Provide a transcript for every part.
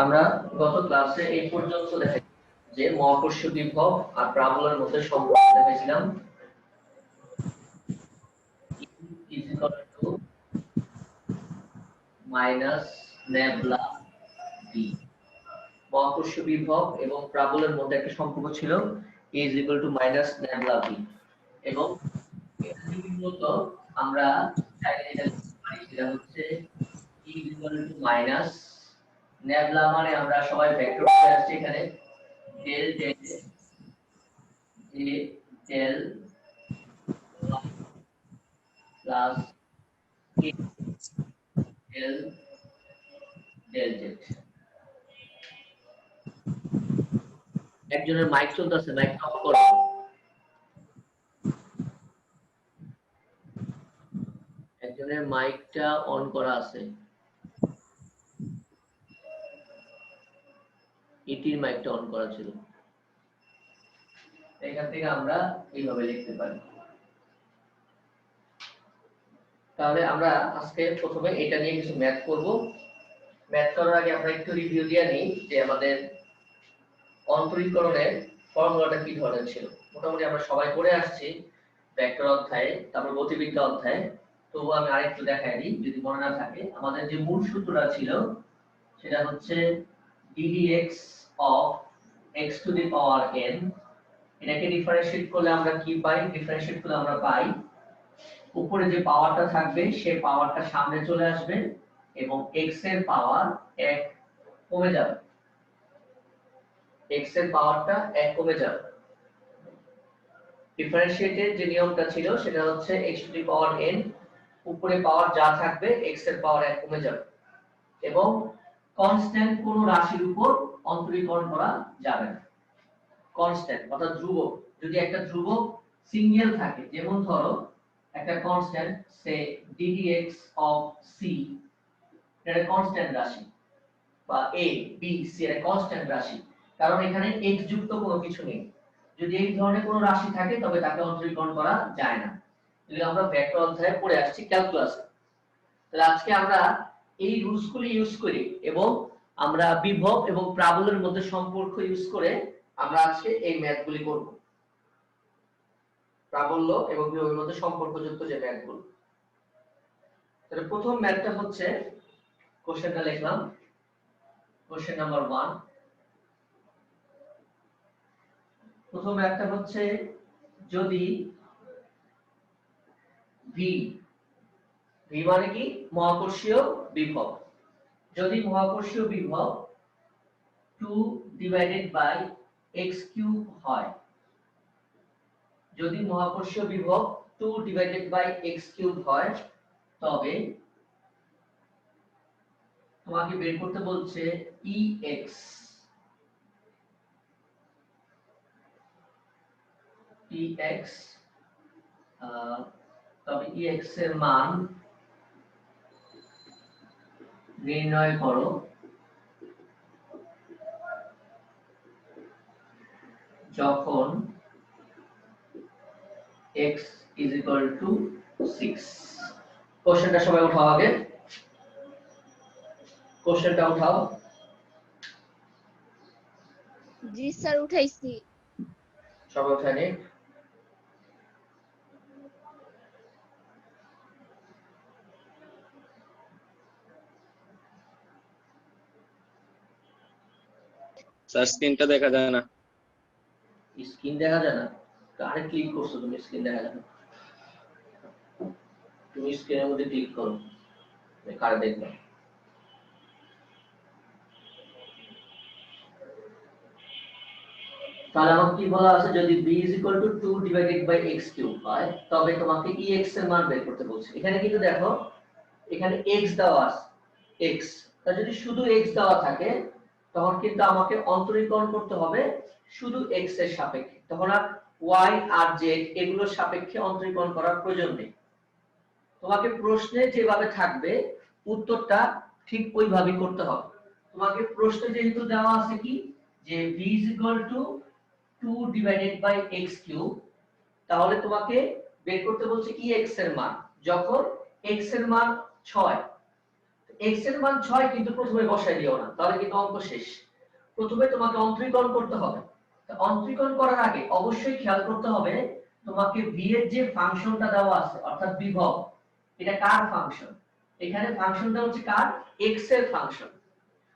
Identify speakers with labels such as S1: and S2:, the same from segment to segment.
S1: আমরা গত ক্লাসে এই পর্যন্ত দেখেছি যে মহাকর্ষীয় বিভব আর প্রাবল্যের মধ্যে সম্পর্ক দেখাইছিলাম E = মাইনাস নেবলা V। মহাকর্ষীয় বিভব এবং প্রাবল্যের মধ্যে একটা সম্পর্ক ছিল E = মাইনাস নেবলা V এবং এখানে মূলত আমরা চাইলে এটা লিখতে পারি সেটা হচ্ছে E = মাইনাস নেবলা মানে আমরা সবাই ভেক্টর করে আসছি এখানে ডেল ডেল ডেল প্লাস কে ডেল ডেল জেড। একজনের মাইক চলতেছে, মাইক অফ করো। একজনের মাইকটা অন করা আছে, ইটির মাইকটা অন করা ছিল। এখান থেকে আমরা এইভাবে লিখতে পারি। তাহলে আমরা আজকে প্রথমে এটা নিয়ে কিছু ম্যাথ করব। ম্যাথ করার আগে আমরা একটু রিভিউ দিয়ে নিই যে আমাদের অন্তরীকরণের ফর্মুলাটা কি ধরনের ছিল। মোটামুটি আমরা সবাই পড়ে আসছি ভেক্টর অধ্যায়ে, তারপর গতিবিদ্যা অধ্যায়ে। তবু আমি আরেকটু দেখাই দিই যদি মনে না থাকে। আমাদের যে মূল সূত্রটা ছিল সেটা হচ্ছে ddx of x to the power n। এটাকে ডিফারেন্সিয়েট করলে আমরা কি পাই? ডিফারেন্সিয়েট করলে আমরা পাই উপরে যে পাওয়ারটা থাকবে সেই পাওয়ারটা সামনে চলে আসবে এবং x এর পাওয়ার 1 কমে যাবে। x এর পাওয়ারটা 1 কমে যাবে। ডিফারেন্সিয়েটের যে নিয়মটা ছিল সেটা হচ্ছে x to the power n, উপরে পাওয়ার যা থাকবে x এর পাওয়ার 1 কমে যাবে এবং কনস্ট্যান্ট কোন রাশির উপর অন্তরীকরণ করা যাবে না। কনস্ট্যান্ট অর্থাৎ ধ্রুবক, যদি একটা ধ্রুবক সিঙ্গেল থাকে, যেমন ধরো একটা constant say ddx of c, এটা কনস্ট্যান্ট রাশি, বা a b c এটা কনস্ট্যান্ট রাশি, কারণ এখানে x যুক্ত কোনো কিছু নেই। যদি এই ধরনের কোনো রাশি থাকে তবে তাকে অন্তরীকরণ করা যায় না। এগুলো আমরা ভেক্টর অধ্যায়ে পড়ে আসছি ক্যালকুলাসে। তাহলে আজকে আমরা এই রুলসগুলি ইউজ করি এবং আমরা বিভব এবং প্রাবল্যের মধ্যে সম্পর্ক ইউজ করে আমরা আজকে এই ম্যাথগুলি করব। প্রাবল্য এবং বিভবের মধ্যে সম্পর্কযুক্ত যে ম্যাথগুলো। তাহলে প্রথম ম্যাথটা হচ্ছে, কোশ্চেনটা লিখলাম, কোশ্চেন নাম্বার 1। প্রথম ম্যাথটা হচ্ছে যদি v মানে কি? মহাকর্ষীয় বিভব। যদি মহাকর্ষীয় বিভব 2/x³ হয়, যদি মহাকর্ষীয় বিভব 2/x³ হয়, তবে তোমাকে বের করতে বলছে ex। তবে ex এর মান নির্ণয় করো যখন x = 6। কোশ্চেনটা সবাই উঠাও, আগে কোশ্চেনটা উঠাও।
S2: জি স্যার, উঠাইছি।
S1: সবাই উঠানে।
S3: স্যার স্ক্রিনটা দেখা যায় না।
S1: স্ক্রিন দেখা যায় না? আরে ক্লিক করছো তুমি, স্ক্রিন দেখা যায় না। তুমি স্ক্রিনের মধ্যে ক্লিক করো, কার দেখবে। তাহলে আমাকে কি বলা আছে? যদি b = 2/x³ হয় তবে তোমাকে ex এর মান বের করতে বলছে। এখানে কিন্তু দেখো এখানে x দেওয়া আছে, x। তা যদি শুধু x দেওয়া থাকে তখন কিন্তু আমাকে অন্তরীকরণ করতে হবে শুধু x এর সাপেক্ষে, তখন আর y আর z এগুলোর সাপেক্ষে অন্তরীকরণ করার প্রয়োজন নেই। তোমাকে প্রশ্নে যেভাবে থাকবে উত্তরটা ঠিক ওইভাবেই করতে হবে। তোমাকে প্রশ্নে যেহেতু দেওয়া আছে কি যে v = 2/x³, তাহলে তোমাকে বের করতে বলছে ex এর মান যখন x এর মান 6। x এর মান 6 কিন্তু প্রথমে বসাই দিও না, তাহলে কিন্তু অঙ্ক শেষ। প্রথমে তোমাকে অন্তরীকরণ করতে হবে। তো অন্তরীকরণ করার আগে অবশ্যই খেয়াল করতে হবে তোমাকে v এর যে ফাংশনটা দেওয়া আছে অর্থাৎ বিভব, এটা কার ফাংশন? এখানে ফাংশনটা হচ্ছে কার? x এর ফাংশন।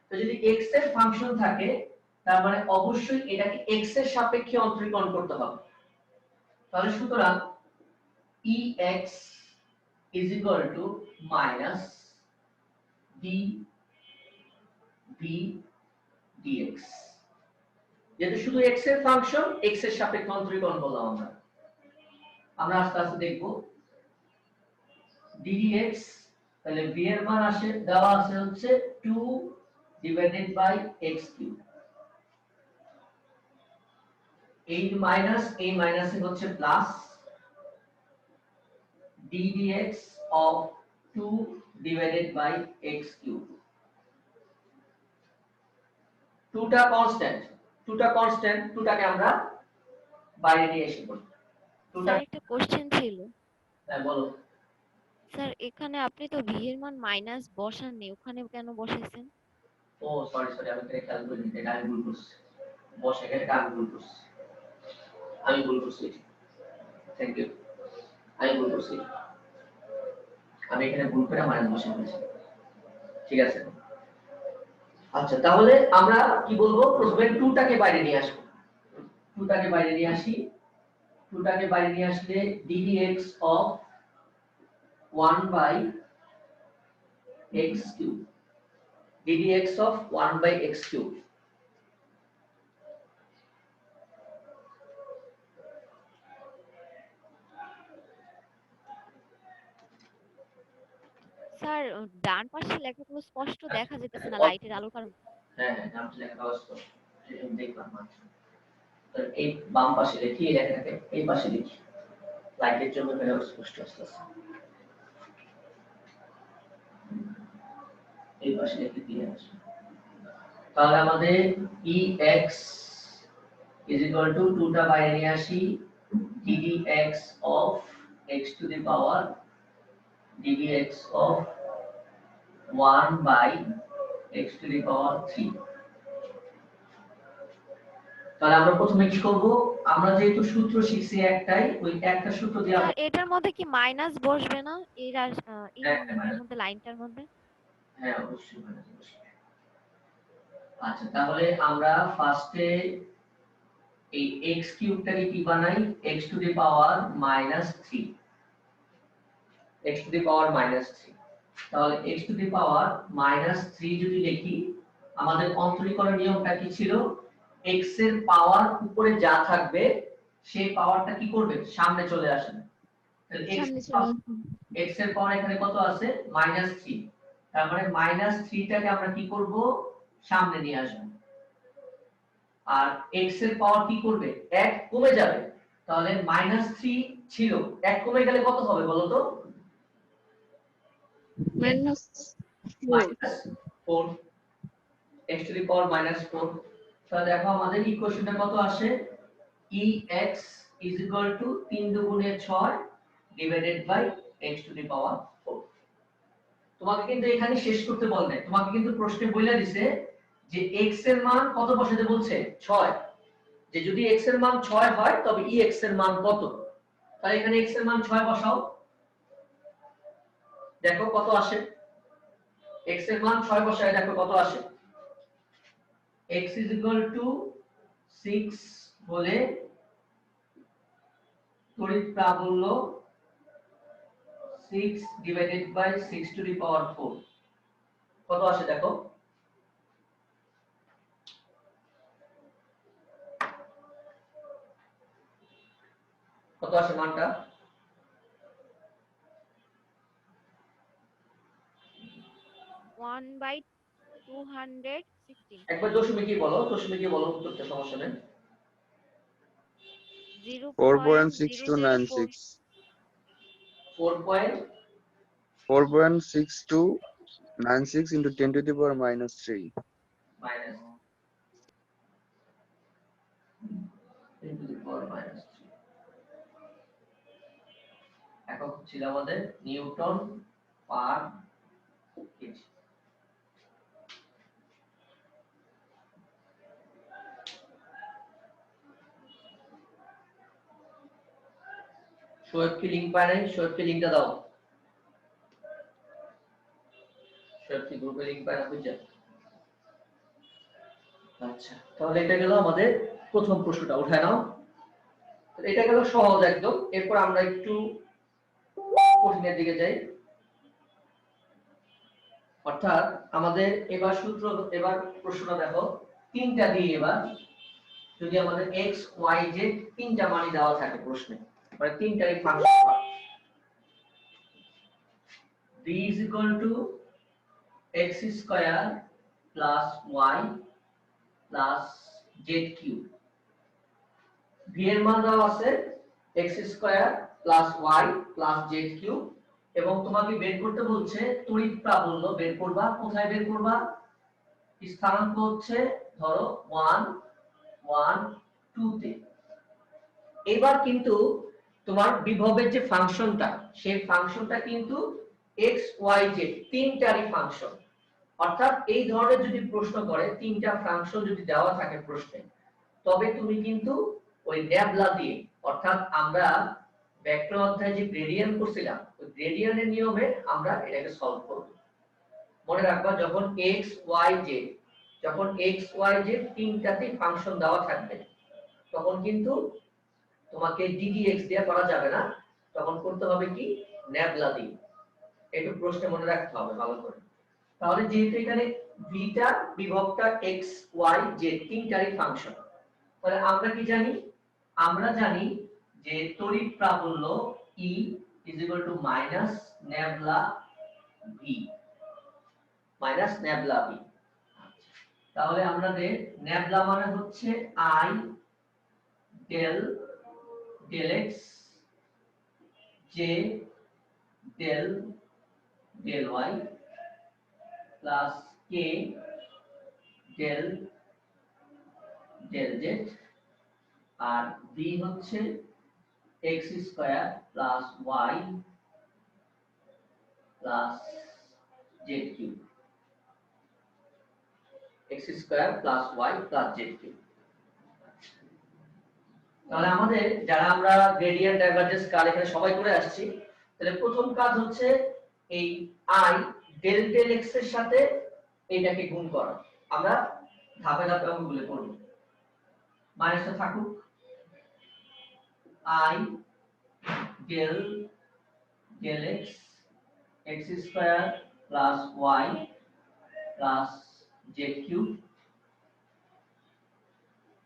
S1: তো যদি x এর ফাংশন থাকে তার মানে অবশ্যই এটাকে x এর সাপেক্ষে অন্তরীকরণ করতে হবে। তাহলে সুতরাং ex is equal to minus dv dx, যেহেতু শুধু x এর ফাংশন, x এর সাপেক্ষে অন্তরীকরণ করলাম আমরা আস্তে আস্তে দেখব। ddx তাহলে v এর মান আসে দেওয়া আছে হচ্ছে 2 divided by x cube, এই মাইনাস এই মাইনাসে হচ্ছে plus ddx of 2 divided by x cube, 2টা কনস্ট্যান্ট, 2টাকে আমরা বাইরে নিয়ে এসে পড়ি।
S4: স্যার একটা কোশ্চেন ছিল।
S1: হ্যাঁ বলো।
S4: স্যার এখানে আপনি তো ভি এর মান মাইনাস বসাননি, ওখানে কেন বসাইছেন?
S1: ও সরি আমি এটা খেয়াল করিনি, এটা আমি ভুল করছি। বসে এটা আমি ভুল করছি, থ্যাংক ইউ, আমি ভুল করছি, আমি এখানে ভুল করে মাইনাস বসে ফেলেছি। ঠিক আছে, আচ্ছা তাহলে আমরা কি বলবো? প্রথমে 2টাকে বাইরে নিয়ে আসবো, 2টাকে বাইরে নিয়ে আসি। 2টাকে বাইরে নিয়ে আসলে ddx of 1 by x cube, ddx of 1 by x cube,
S4: sir ডান পাশে লেখাগুলো স্পষ্ট দেখা যেতেছে না লাইটের আলোর কারণে।
S1: হ্যাঁ নামটা লেখা আছে তো দেখলাম মাত্র। তো এই বাম পাশে লিখি, এই লেখাটাকে এই পাশে লিখি, লাইটের জন্য এটা স্পষ্ট আসছে। এই পাশে লিখে দিয়ে আসি, তাহলে আমাদের ex is equal to 2টা বাইরে নিয়ে আসি ddx of x to the power ddx of 1 by x to the power 3। তাহলে আমরা প্রথমে কি করব? আমরা যেহেতু সূত্র শিখছি একটাই, ওই একটা সূত্র দিয়ে
S4: স্যার এটার মধ্যে কি মাইনাস বসবে না এর মধ্যে লাইনটার মধ্যে?
S1: হ্যাঁ অবশ্যই মাইনাস বসবে। আচ্ছা তাহলে আমরা ফার্স্টে এই x কিউবটাকে কি বানাই? x to the power -3, x to the power -3। তাহলে x টু দি পাওয়ার -3 যদি লিখি, আমাদের অন্তরীকরণ নিয়মটা কি ছিল? x এর পাওয়ার উপরে যা থাকবে সেই পাওয়ারটা কি করবে? সামনে চলে আসবে। তাহলে x এর পাওয়ার এখানে কত আছে? -3, তার মানে -3টাকে আমরা কি করব? সামনে নিয়ে আসব। আর x এর পাওয়ার কি করবে? 1 কমে যাবে। তাহলে -3 ছিল, 1 কমে গেলে কত হবে বলো তো? -4, x to the power -4। তাহলে দেখো আমাদের ইকুয়েশনটা কত আসে? ex is equal to 3 দুগুণে 6 divided by x to the power 4। তোমাকে কিন্তু এখানে শেষ করতে বল নাই, তোমাকে কিন্তু প্রশ্নে বলে দিছে যে x এর মান কত বসাতে বলছে? 6। যে যদি x এর মান 6 হয় তবে ex এর মান কত? তাহলে এখানে x এর মান 6 বসাও, দেখো কত আসে। x এর মান 6 বসায় দেখো কত আসে। x is equal to 6 বলে তড়িৎ প্রাবল্য 6 divided by 6 to the power 4 কত আসে দেখো। কত আসে মানটা?
S4: 1/216।
S1: একবার দশমিকে বলো, দশমিকে বলো উত্তরটা, সমস্যা নেই।
S3: 4.6296 4.6296 into 10 to the power -3
S1: minus 10 to the power -3 একক ছিল আমাদের নিউটন পার কেজি। শোয়েব কি লিংক পায় নাই? শোয়েবকে লিংকটা দাও। শোয়েব কি গ্রুপে লিংক পায় না বুঝছেন? আচ্ছা, তাহলে এটা গেল আমাদের প্রথম প্রশ্নটা, উঠায় নাও। এটা গেল সহজ একদম। এরপর আমরা একটু কঠিনের দিকে যাই। অর্থাৎ আমাদের এবার এবার প্রশ্নটা দেখো, তিনটা দিয়ে এবার যদি আমাদের x y z তিনটা মানই দেওয়া থাকে প্রশ্নে, মানে তিনটারই ফাংশন হয়। b is equal to x square plus y plus z cube। b এর মান দেওয়া আছে x square plus y plus z cube, এবং তোমাকে বের করতে বলছে তড়িৎ প্রাবল্য বের করবা। কোথায় বের করবা? স্থানাঙ্ক হচ্ছে ধরো 1 1 2 তে। এবার কিন্তু তোমার বিভবের যে ফাংশনটা, সেই ফাংশনটা কিন্তু x y z তিনটারই ফাংশন। অর্থাৎ এই ধরনের যদি প্রশ্ন করে তিনটা ফাংশন যদি দেওয়া থাকে প্রশ্নে, তবে তুমি কিন্তু ওই ন্যাবলা দিয়ে, অর্থাৎ আমরা ভেক্টর অধ্যায়ে যে গ্রেডিয়েন্ট করছিলাম ওই গ্রেডিয়েন্টের নিয়মে আমরা এটাকে সলভ করব। মনে রাখবা যখন x y z তিনটাতেই ফাংশন দেওয়া থাকবে, তখন কিন্তু তোমাকে ddx দিয়ে করা যাবে না, তখন করতে হবে কি ন্যাবলা দিয়ে। একটু প্রশ্নে মনে রাখতে হবে ভালো করে। তাহলে যেহেতু এখানে ভটা বিভবটা x y z তিনটারই ফাংশন, তাহলে আমরা কি জানি? আমরা জানি যে তড়িৎ প্রাবল্য E is equal to minus nabla V, minus nabla V। তাহলে আমাদের nabla মানে হচ্ছে I del x j del y plus k del z, R v হচ্ছে x square plus y plus z cube, x square plus y plus z cube। তাহলে আমাদের যারা আমরা gradient divergence curve এখানে সবাই করে আসছি, তাহলে প্রথম কাজ হচ্ছে এই i del del x এর সাথে এটাকে গুণ করা। আমরা ধাপে ধাপে অঙ্কগুলো করব। মাইনাসটা থাকুক, i del del x square plus y plus z cube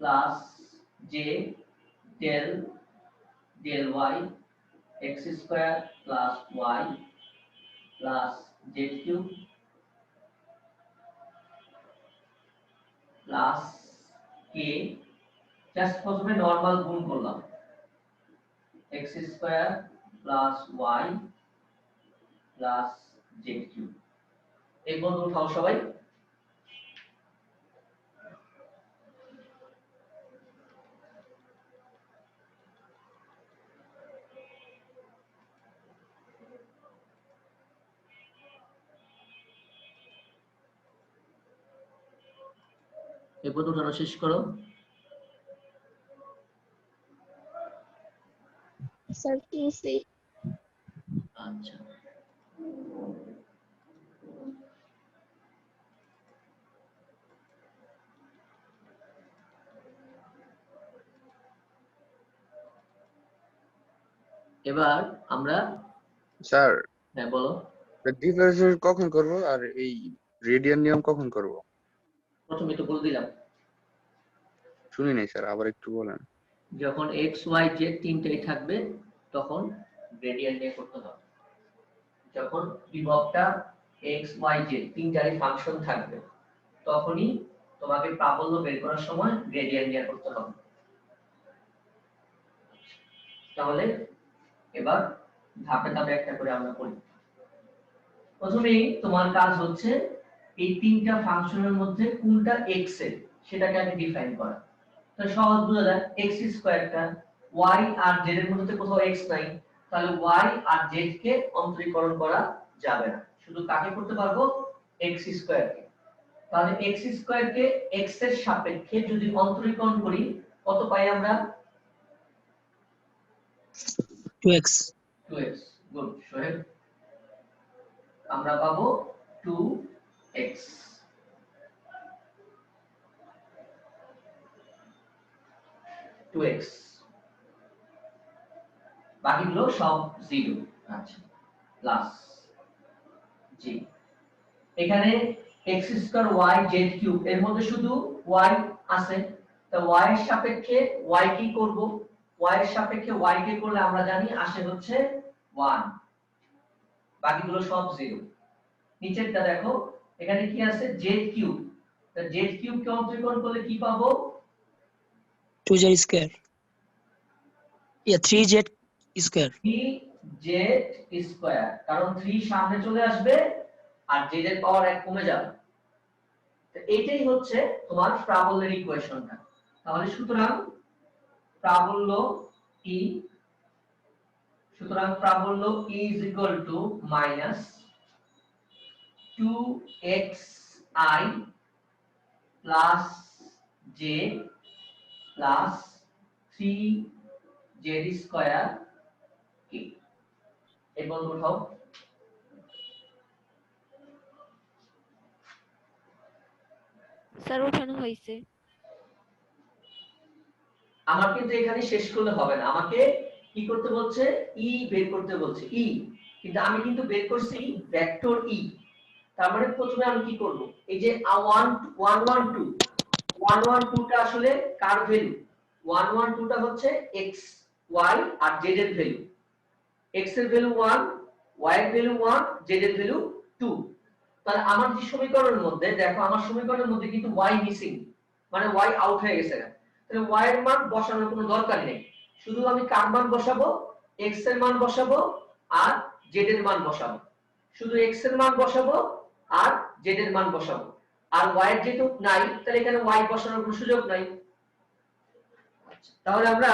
S1: plus j del del y x square plus y plus z cube plus k, just প্রথমে নরমাল গুণ করলাম, x square plus y plus z cube। এই বন্ধ উঠাও সবাই। এই বন্ধ উঠানো শেষ করো।
S2: স্যার টুসি।
S1: আচ্ছা, এবার আমরা
S3: স্যার
S1: হ্যাঁ বলো।
S3: ডিফারেন্সিয়েশন কখন করব আর এই রেডিয়ান নিয়ম কখন করব?
S1: প্রথমে তো বলে দিলাম,
S3: শুনি নাই স্যার, আবার একটু বলেন।
S1: যখন x y z তিনটাই থাকবে তখন গ্রেডিয়েন্ট নিয়ে করতে হবে। যখন বিভবটা x y z তিনটারই ফাংশন থাকবে, তখনই তোমাকে প্রাবল্য বের করার সময় গ্রেডিয়েন্ট নিয়ে করতে হবে। তাহলে এবার ধাপে ধাপে একটা করে আমরা করি। প্রথমেই তোমার কাজ হচ্ছে এই তিনটা ফাংশনের মধ্যে কোনটা x এর সেটাকে আগে ডিফাইন করা। তাহলে সহজ বোঝা যায়, x স্কয়ারটা y আর z এর মধ্যে কোথাও x নাই, তাহলে y আর z কে অন্তরীকরণ করা যাবে না, শুধু কাকে করতে পারবো? x স্কয়ার কে। তাহলে x স্কয়ার কে x এর সাপেক্ষে যদি অন্তরীকরণ করি কত পাই আমরা?
S5: 2x
S1: 2x গুড সোহেল আমরা পাবো 2x 2x বাকিগুলো সব 0 আচ্ছা প্লাস জি এখানে x square y z cube এর মধ্যে শুধু y আছে তো y এর সাপেক্ষে y কি করব y এর সাপেক্ষে y কে করলে আমরা জানি আসে হচ্ছে 1 বাকিগুলো সব 0 নিচেরটা দেখো এখানে কি আছে z কিউব তো z কিউব কে অন্তরীকরণ করলে কি পাবো
S5: 2z square 3z square
S1: 3z square কারণ 3 সামনে চলে আসবে আর z এর পাওয়ার 1 কমে যাবে তো এটাই হচ্ছে তোমার প্রাবল্যের ইকুয়েশনটা তাহলে সুতরাং প্রাবল্য E সুতরাং প্রাবল্য E is equal to minus 2xi plus j plus 3z square k এই বন্ধ উঠাও
S4: স্যার ওঠানো হয়েছে।
S1: আমার কিন্তু এখানে শেষ করলে হবে না আমাকে কি করতে বলছে ই বের করতে বলছে ই কিন্তু আমি কিন্তু বের করছি ভেক্টর ই তার মানে প্রথমে আমি কি করব এই যে 112 112 টা আসলে কার ভ্যালু 112 টা হচ্ছে x y আর z এর ভ্যালু x এর ভ্যালু 1 y এর ভ্যালু 1 z এর ভ্যালু 2 তাহলে আমার যে সমীকরণের মধ্যে দেখো আমার সমীকরণের মধ্যে কিন্তু y মিসিং মানে y আউট হয়ে গেছে তাহলে y এর মান বসানোর কোনো দরকার নেই শুধু আমি কার মান বসাবো x এর মান বসাবো আর z এর মান বসাবো শুধু x এর মান বসাবো আর z এর মান বসাবো আর y এর যেহেতু নাই তাহলে এখানে y বসানোর কোনো সুযোগ নাই আচ্ছা তাহলে আমরা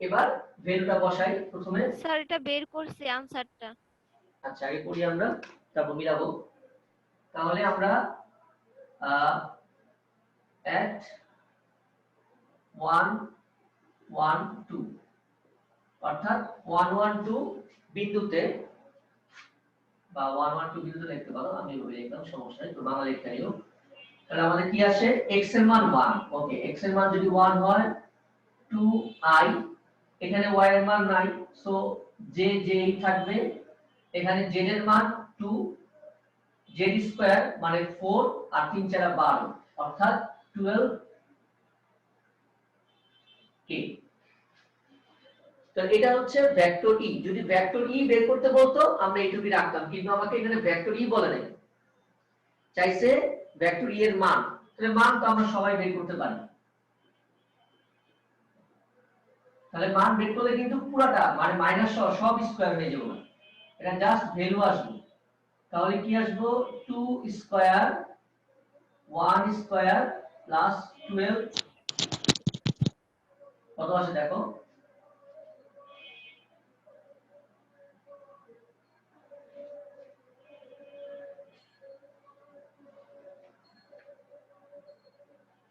S1: এবার ভ্যালুটা বসাই প্রথমে
S4: স্যার এটা বের করছি আনসারটা।
S1: আচ্ছা আগে করি আমরা তারপর মিলাবো তাহলে আমরা at 112 অর্থাৎ 112 বিন্দুতে বা 112 বিন্দুতে লিখতে পারো আমি এভাবে লিখলাম সমস্যা নেই তো বাংলা লিখতে নিও তাহলে আমাদের কি আসে x এর মান 1 ওকে x এর মান যদি 1 হয় 2i এখানে y এর মান নাই সো j j থাকবে এখানে z এর মান 2 z স্কয়ার মানে 4 আর 3 4 12 অর্থাৎ 12 k তো এটা হচ্ছে ভেক্টর ই যদি ভেক্টর ই বের করতে বলতো আমরা এইটুকুই রাখতাম কিন্তু আমাকে এখানে ভেক্টর ই বলে নাই চাইছে ভেক্টর ই এর মান তাহলে মান তো আমরা সবাই বের করতে পারি তাহলে মান বের করলে কিন্তু পুরাটা মানে মাইনাস সব স্কয়ার হয়ে যাবে না এটা জাস্ট ভ্যালু আসবে তাহলে কি আসবো 2 স্কয়ার 1 স্কয়ার প্লাস 12 কত আসে দেখো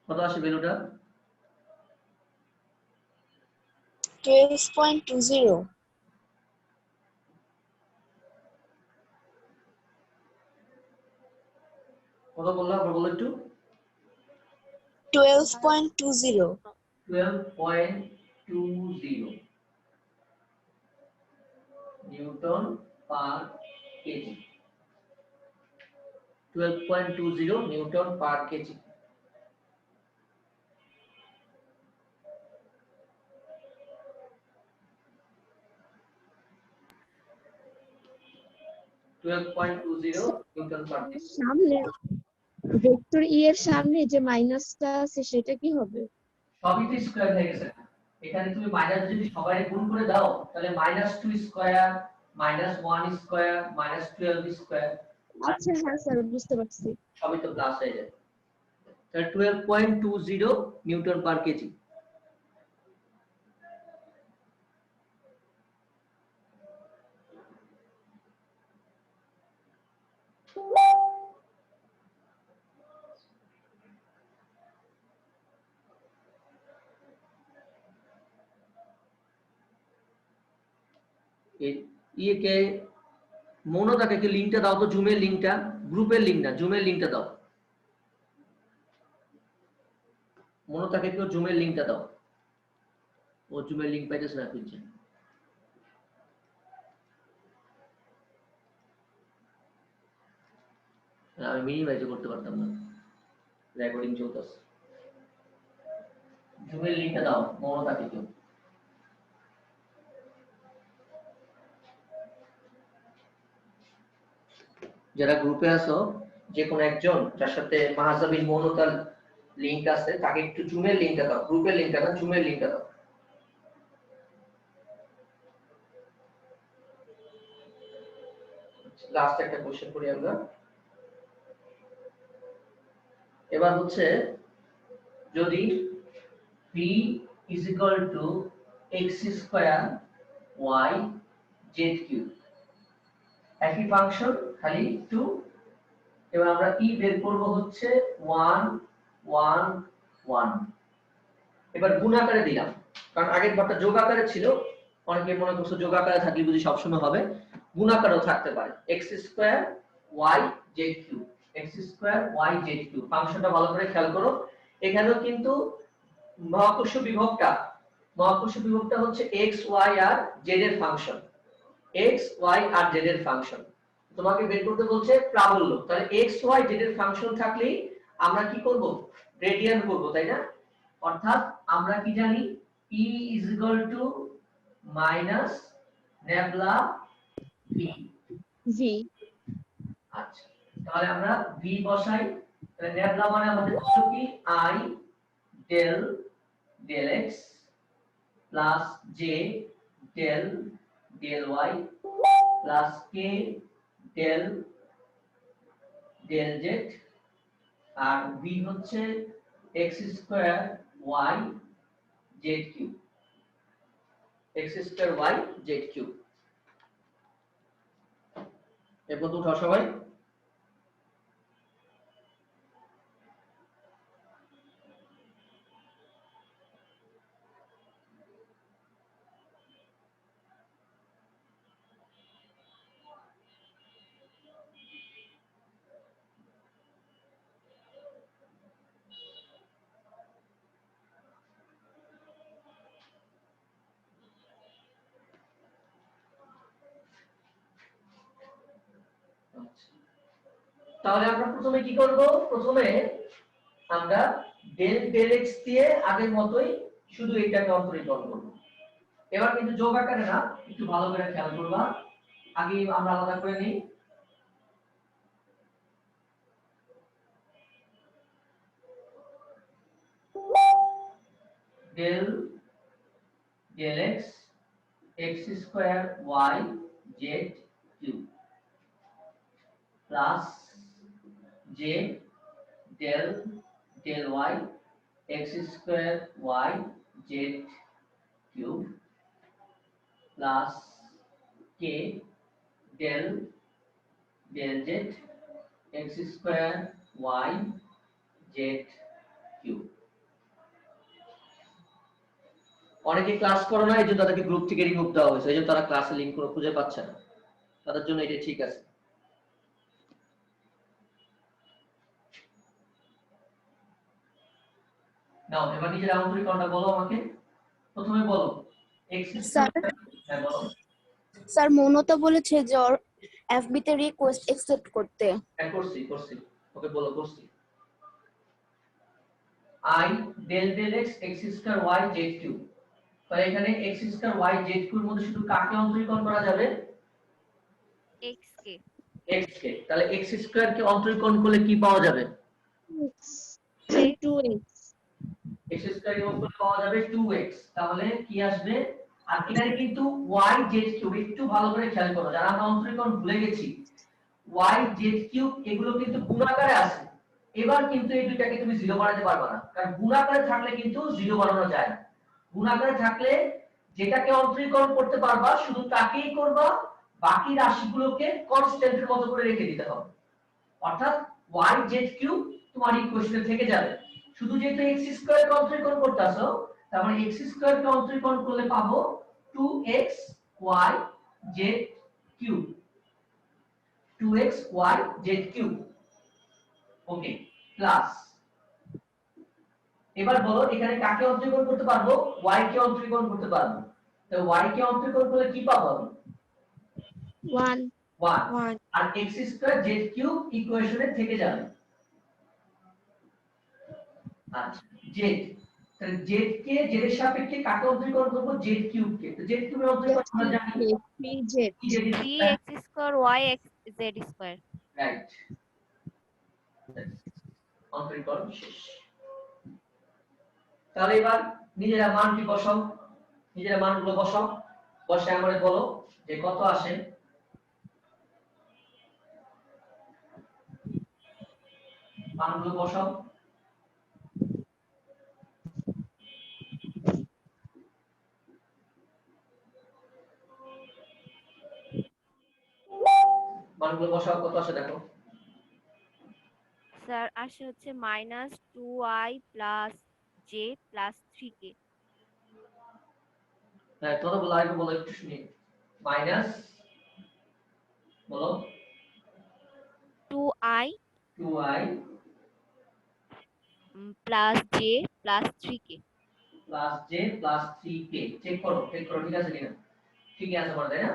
S1: কত আসে ভ্যালুটা
S2: 12.20
S1: কত বললাম আমরা বলো একটু
S2: 12.20
S1: 12.20 নিউটন পার কেজি 12.20 নিউটন পার কেজি নিউটন পার কেজি
S2: সামনে ভেক্টর ই এর সামনে যে মাইনাসটা আছে সেটা কি হবে
S1: সবই তো স্কয়ার হয়ে গেছে এখানে তুমি মাইনাস যদি সবাই গুণ করে দাও তাহলে -2 স্কয়ার -1 স্কয়ার -12 স্কয়ার
S2: আচ্ছা হ্যাঁ স্যার বুঝতে পারছি
S1: সবই তো প্লাস হয়ে যায় তাহলে 12.20 নিউটন পার কেজি ইয়েকে মৌনতাকে কি লিংকটা দাও তো, জুমের লিংকটা, গ্রুপের লিংক না, জুমের লিংকটা দাও। মৌনতাকে কেউ জুমের লিংকটা দাও, ও জুমের লিংক পাইতেছে না খুঁজছে। আমি মিনিমাইজ করতে পারতাম না, রেকর্ডিং চলতেছে। জুমের লিংকটা দাও মৌনতাকে কেউ। যারা গ্রুপে আছো, যে কোনো একজন যার সাথে মাহজাবিন মৌনতার লিংক আছে তাকে একটু জুমের লিংকটা দাও, গ্রুপের লিংকটা না, জুমের লিংকটা দাও। লাস্ট একটা কোশ্চেন করি আমরা। এবার হচ্ছে যদি v is equal to x square y z cube, একই ফাংশন খালি 2, এবার আমরা e বের করব হচ্ছে 1 1 1। এবার গুণ আকারে দিলাম, কারণ আগের বারটা যোগ আকারে ছিল, অনেকে মনে করছে যোগ আকারে থাকলে বুঝি সবসময় হবে, গুণ আকারেও থাকতে পারে। x square y z cube, x square y z cube. ফাংশনটা ভালো করে খেয়াল করো, এখানেও কিন্তু মহাকর্ষ বিভবটা হচ্ছে x y আর z এর ফাংশন, x y আর z এর ফাংশন। তোমাকে বের করতে বলছে প্রাবল্য, তাহলে x y z এর ফাংশন থাকলেই আমরা কি করব, রেডিয়ান করব, তাই না? অর্থাৎ আমরা কি জানি e is equal to minus nebula v। আচ্ছা, তাহলে আমরা v বসাই, তাহলে nebula মানে আমাদের ছিল কি i del del x plus j del del y plus k del del z, R v হচ্ছে x square y z cube, x square y z cube. এরপর তো উঠাও সবাই। তাহলে আমরা প্রথমে কি করব, প্রথমে আমরা ডেল ডেল x দিয়ে আগের মতোই শুধু এইটাকে অন্তরীকরণ করব। এবার কিন্তু যোগ আকারে না, একটু ভালো করে খেয়াল করবা, আগে আমরা আলাদা করে নিই। Del del x x square y z cube plus j del del y x square y z cube plus k del del z x square y z cube। অনেকে ক্লাস করো না, এই জন্য তাদেরকে গ্রুপ থেকে রিমুভ দেওয়া হয়েছে, এই জন্য তারা ক্লাসে লিংক করে খুঁজে পাচ্ছে না, তাদের জন্য এটা ঠিক আছে। নাও এবার নিজের অন্তরীকরণটা বলো আমাকে, প্রথমে বলো x স্কয়ার। বলো
S2: স্যার, মৌনতা বলেছে যে এফবি তে রিকোয়েস্ট অ্যাকসেপ্ট করতে।
S1: হ্যাঁ করছি ওকে বলো করছি। i del del x x square y z cube, তাহলে এখানে x স্কয়ার y z কিউবের মধ্যে শুধু কাকে অন্তরীকরণ করা যাবে,
S4: x কে।
S1: x কে। তাহলে x স্কয়ার কে অন্তরীকরণ করলে কি পাওয়া যাবে,
S2: 2x।
S1: x স্কয়ার এর উপরে পাওয়া যাবে 2x, তাহলে কি আসবে, আর এখানে কিন্তু y z কিউব, একটু ভালো করে খেয়াল করো যারা আমরা অন্তরীকরণ ভুলে গেছি, y z কিউব এগুলো কিন্তু গুণাকারে আছে। এবার কিন্তু এই দুইটাকে তুমি জিরো বানাতে পারবে না, কারণ গুণাকারে থাকলে কিন্তু জিরো বানানো যায় না। গুণাকারে থাকলে যেটাকে অন্তরীকরণ করতে পারবা শুধু তাকেই করবা, বাকি রাশিগুলোকে কনস্ট্যান্টের মতো করে রেখে দিতে হবে। অর্থাৎ y z কিউব তোমার ইকুয়েশনে থেকে যাবে, শুধু যেহেতু x স্কয়ার কে অন্তরীকরণ করতেছো, তার মানে x স্কয়ার কে অন্তরীকরণ করলে পাবো 2x y Z cube 2xy Z cube ওকে প্লাস এবার বলো এখানে কাকে অন্তরীকরণ করতে পারবো y কে অন্তরীকরণ করতে পারবো তো y কে অন্তরীকরণ করলে কি পাবো আমি
S2: 1
S1: 1 আর x স্কয়ার z কিউব ইকুয়েশনে থেকে যাবে আচ্ছা z তাহলে z কে z এর সাপেক্ষে কাকে অন্তরীকরণ করব z কিউব কে তো z কিউবের অন্তরীকরণ আমরা জানি
S2: 3z
S4: 3x square y x z square.
S1: Right অন্তরীকরণ শেষ তাহলে এবার নিজেরা মানটি বসাও নিজেরা মানগুলো বসাও বসায় আমাদের বলো যে কত আসে মানগুলো বসাও মানগুলো বসাও কত আসে দেখো
S4: স্যার আসে হচ্ছে -2y + j + 3k।
S1: হ্যাঁ তোমরা বলো আগে বলো একটু শুনি মাইনাস বলো
S4: 2i
S1: 2i
S4: + j + 3k।
S1: Plus j plus 3k check করো ঠিক আছে কিনা ঠিকই আছে বলো তাই না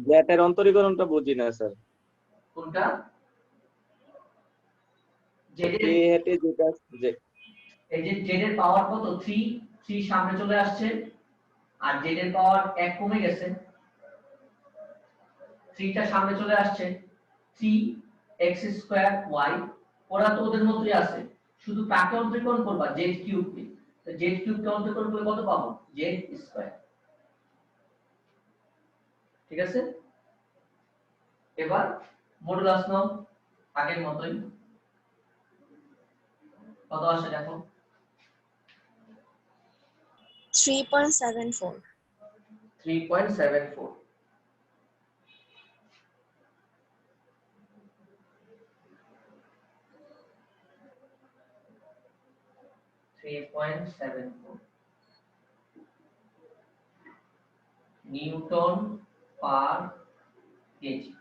S6: জ্যাটের অন্তরীকরণটা বুঝি না স্যার
S1: কোনটা z
S6: এ
S1: এর
S6: হেটে যেটা যে
S1: এই যে z এর পাওয়ার কত 3 সামনে চলে আসছে আর z এর পাওয়ার 1 কমে গেছে 3 টা সামনে চলে আসছে 3x² y ওরা তো ওদের মতই আছে শুধু কাকে অন্তরীকরণ করবা z কিউব কে তো z কিউব কে অন্তরীকরণ করলে কত পাবো z²। ঠিক আছে এবার মডুলাস নাও আগের মতই কত আসে দেখো
S2: 3.74
S1: 3.74 3.74 নিউটন পার কেজি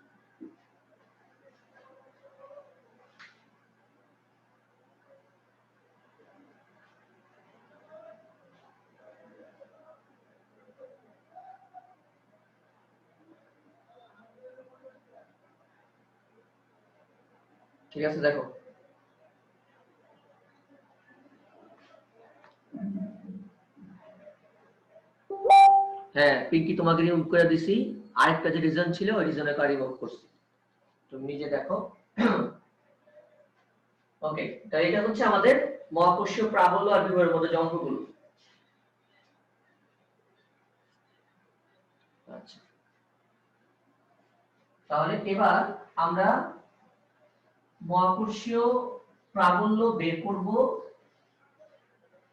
S1: ঠিক আছে দেখো হ্যাঁ পিঙ্কি তোমাকে রিমুভ করে দিছি আরেকটা যে রিজন ছিল ওই রিজনের কার রিমুভ করছি তুমি নিজে দেখো ওকে তাহলে এটা হচ্ছে আমাদের মহাকর্ষীয় প্রাবল্য আর বিভবের মধ্যে যে অঙ্কগুলো আচ্ছা তাহলে এবার আমরা মহাকর্ষীয় প্রাবল্য বের করব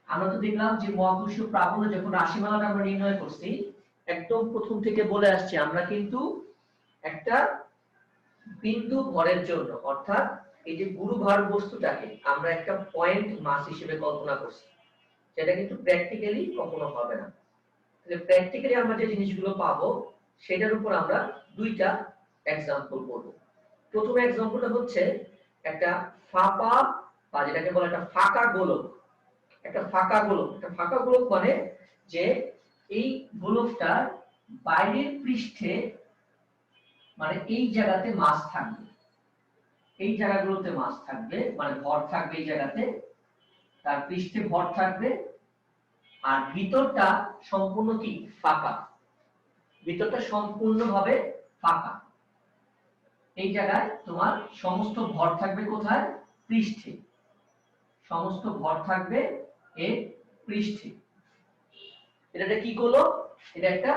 S1: আমরা তো দেখলাম যে মহাকর্ষীয় প্রাবল্য যখন রাশিমালাটা আমরা নির্ণয় করছি একদম প্রথম থেকে বলে আসছি আমরা কিন্তু একটা বিন্দু ভরের জন্য অর্থাৎ এই যে গুরুভার বস্তুটাকে আমরা একটা পয়েন্ট মাস হিসেবে কল্পনা করছি সেটা কিন্তু প্র্যাকটিক্যালি কখনো হবে না তাহলে প্র্যাকটিক্যালি আমরা যে জিনিসগুলো পাবো সেটার উপর আমরা দুইটা एग्जांपल করব প্রথম एग्जांपलটা হচ্ছে একটা ফাঁপা বা যেটাকে বলে একটা ফাঁকা গোলক একটা ফাঁকা গোলক মানে যে এই গোলকটার বাইরের পৃষ্ঠে মানে এই জায়গাতে মাস থাকবে এই জায়গাগুলোতে মাস থাকবে মানে ভর থাকবে এই জায়গাতে তার পৃষ্ঠে ভর থাকবে আর ভিতরটা সম্পূর্ণ কি ফাঁকা ভিতরটা সম্পূর্ণভাবে ফাঁকা এই জায়গায় তোমার সমস্ত ভর থাকবে কোথায় পৃষ্ঠে সমস্ত ভর থাকবে এই পৃষ্ঠে এটা কি গোলক এটা একটা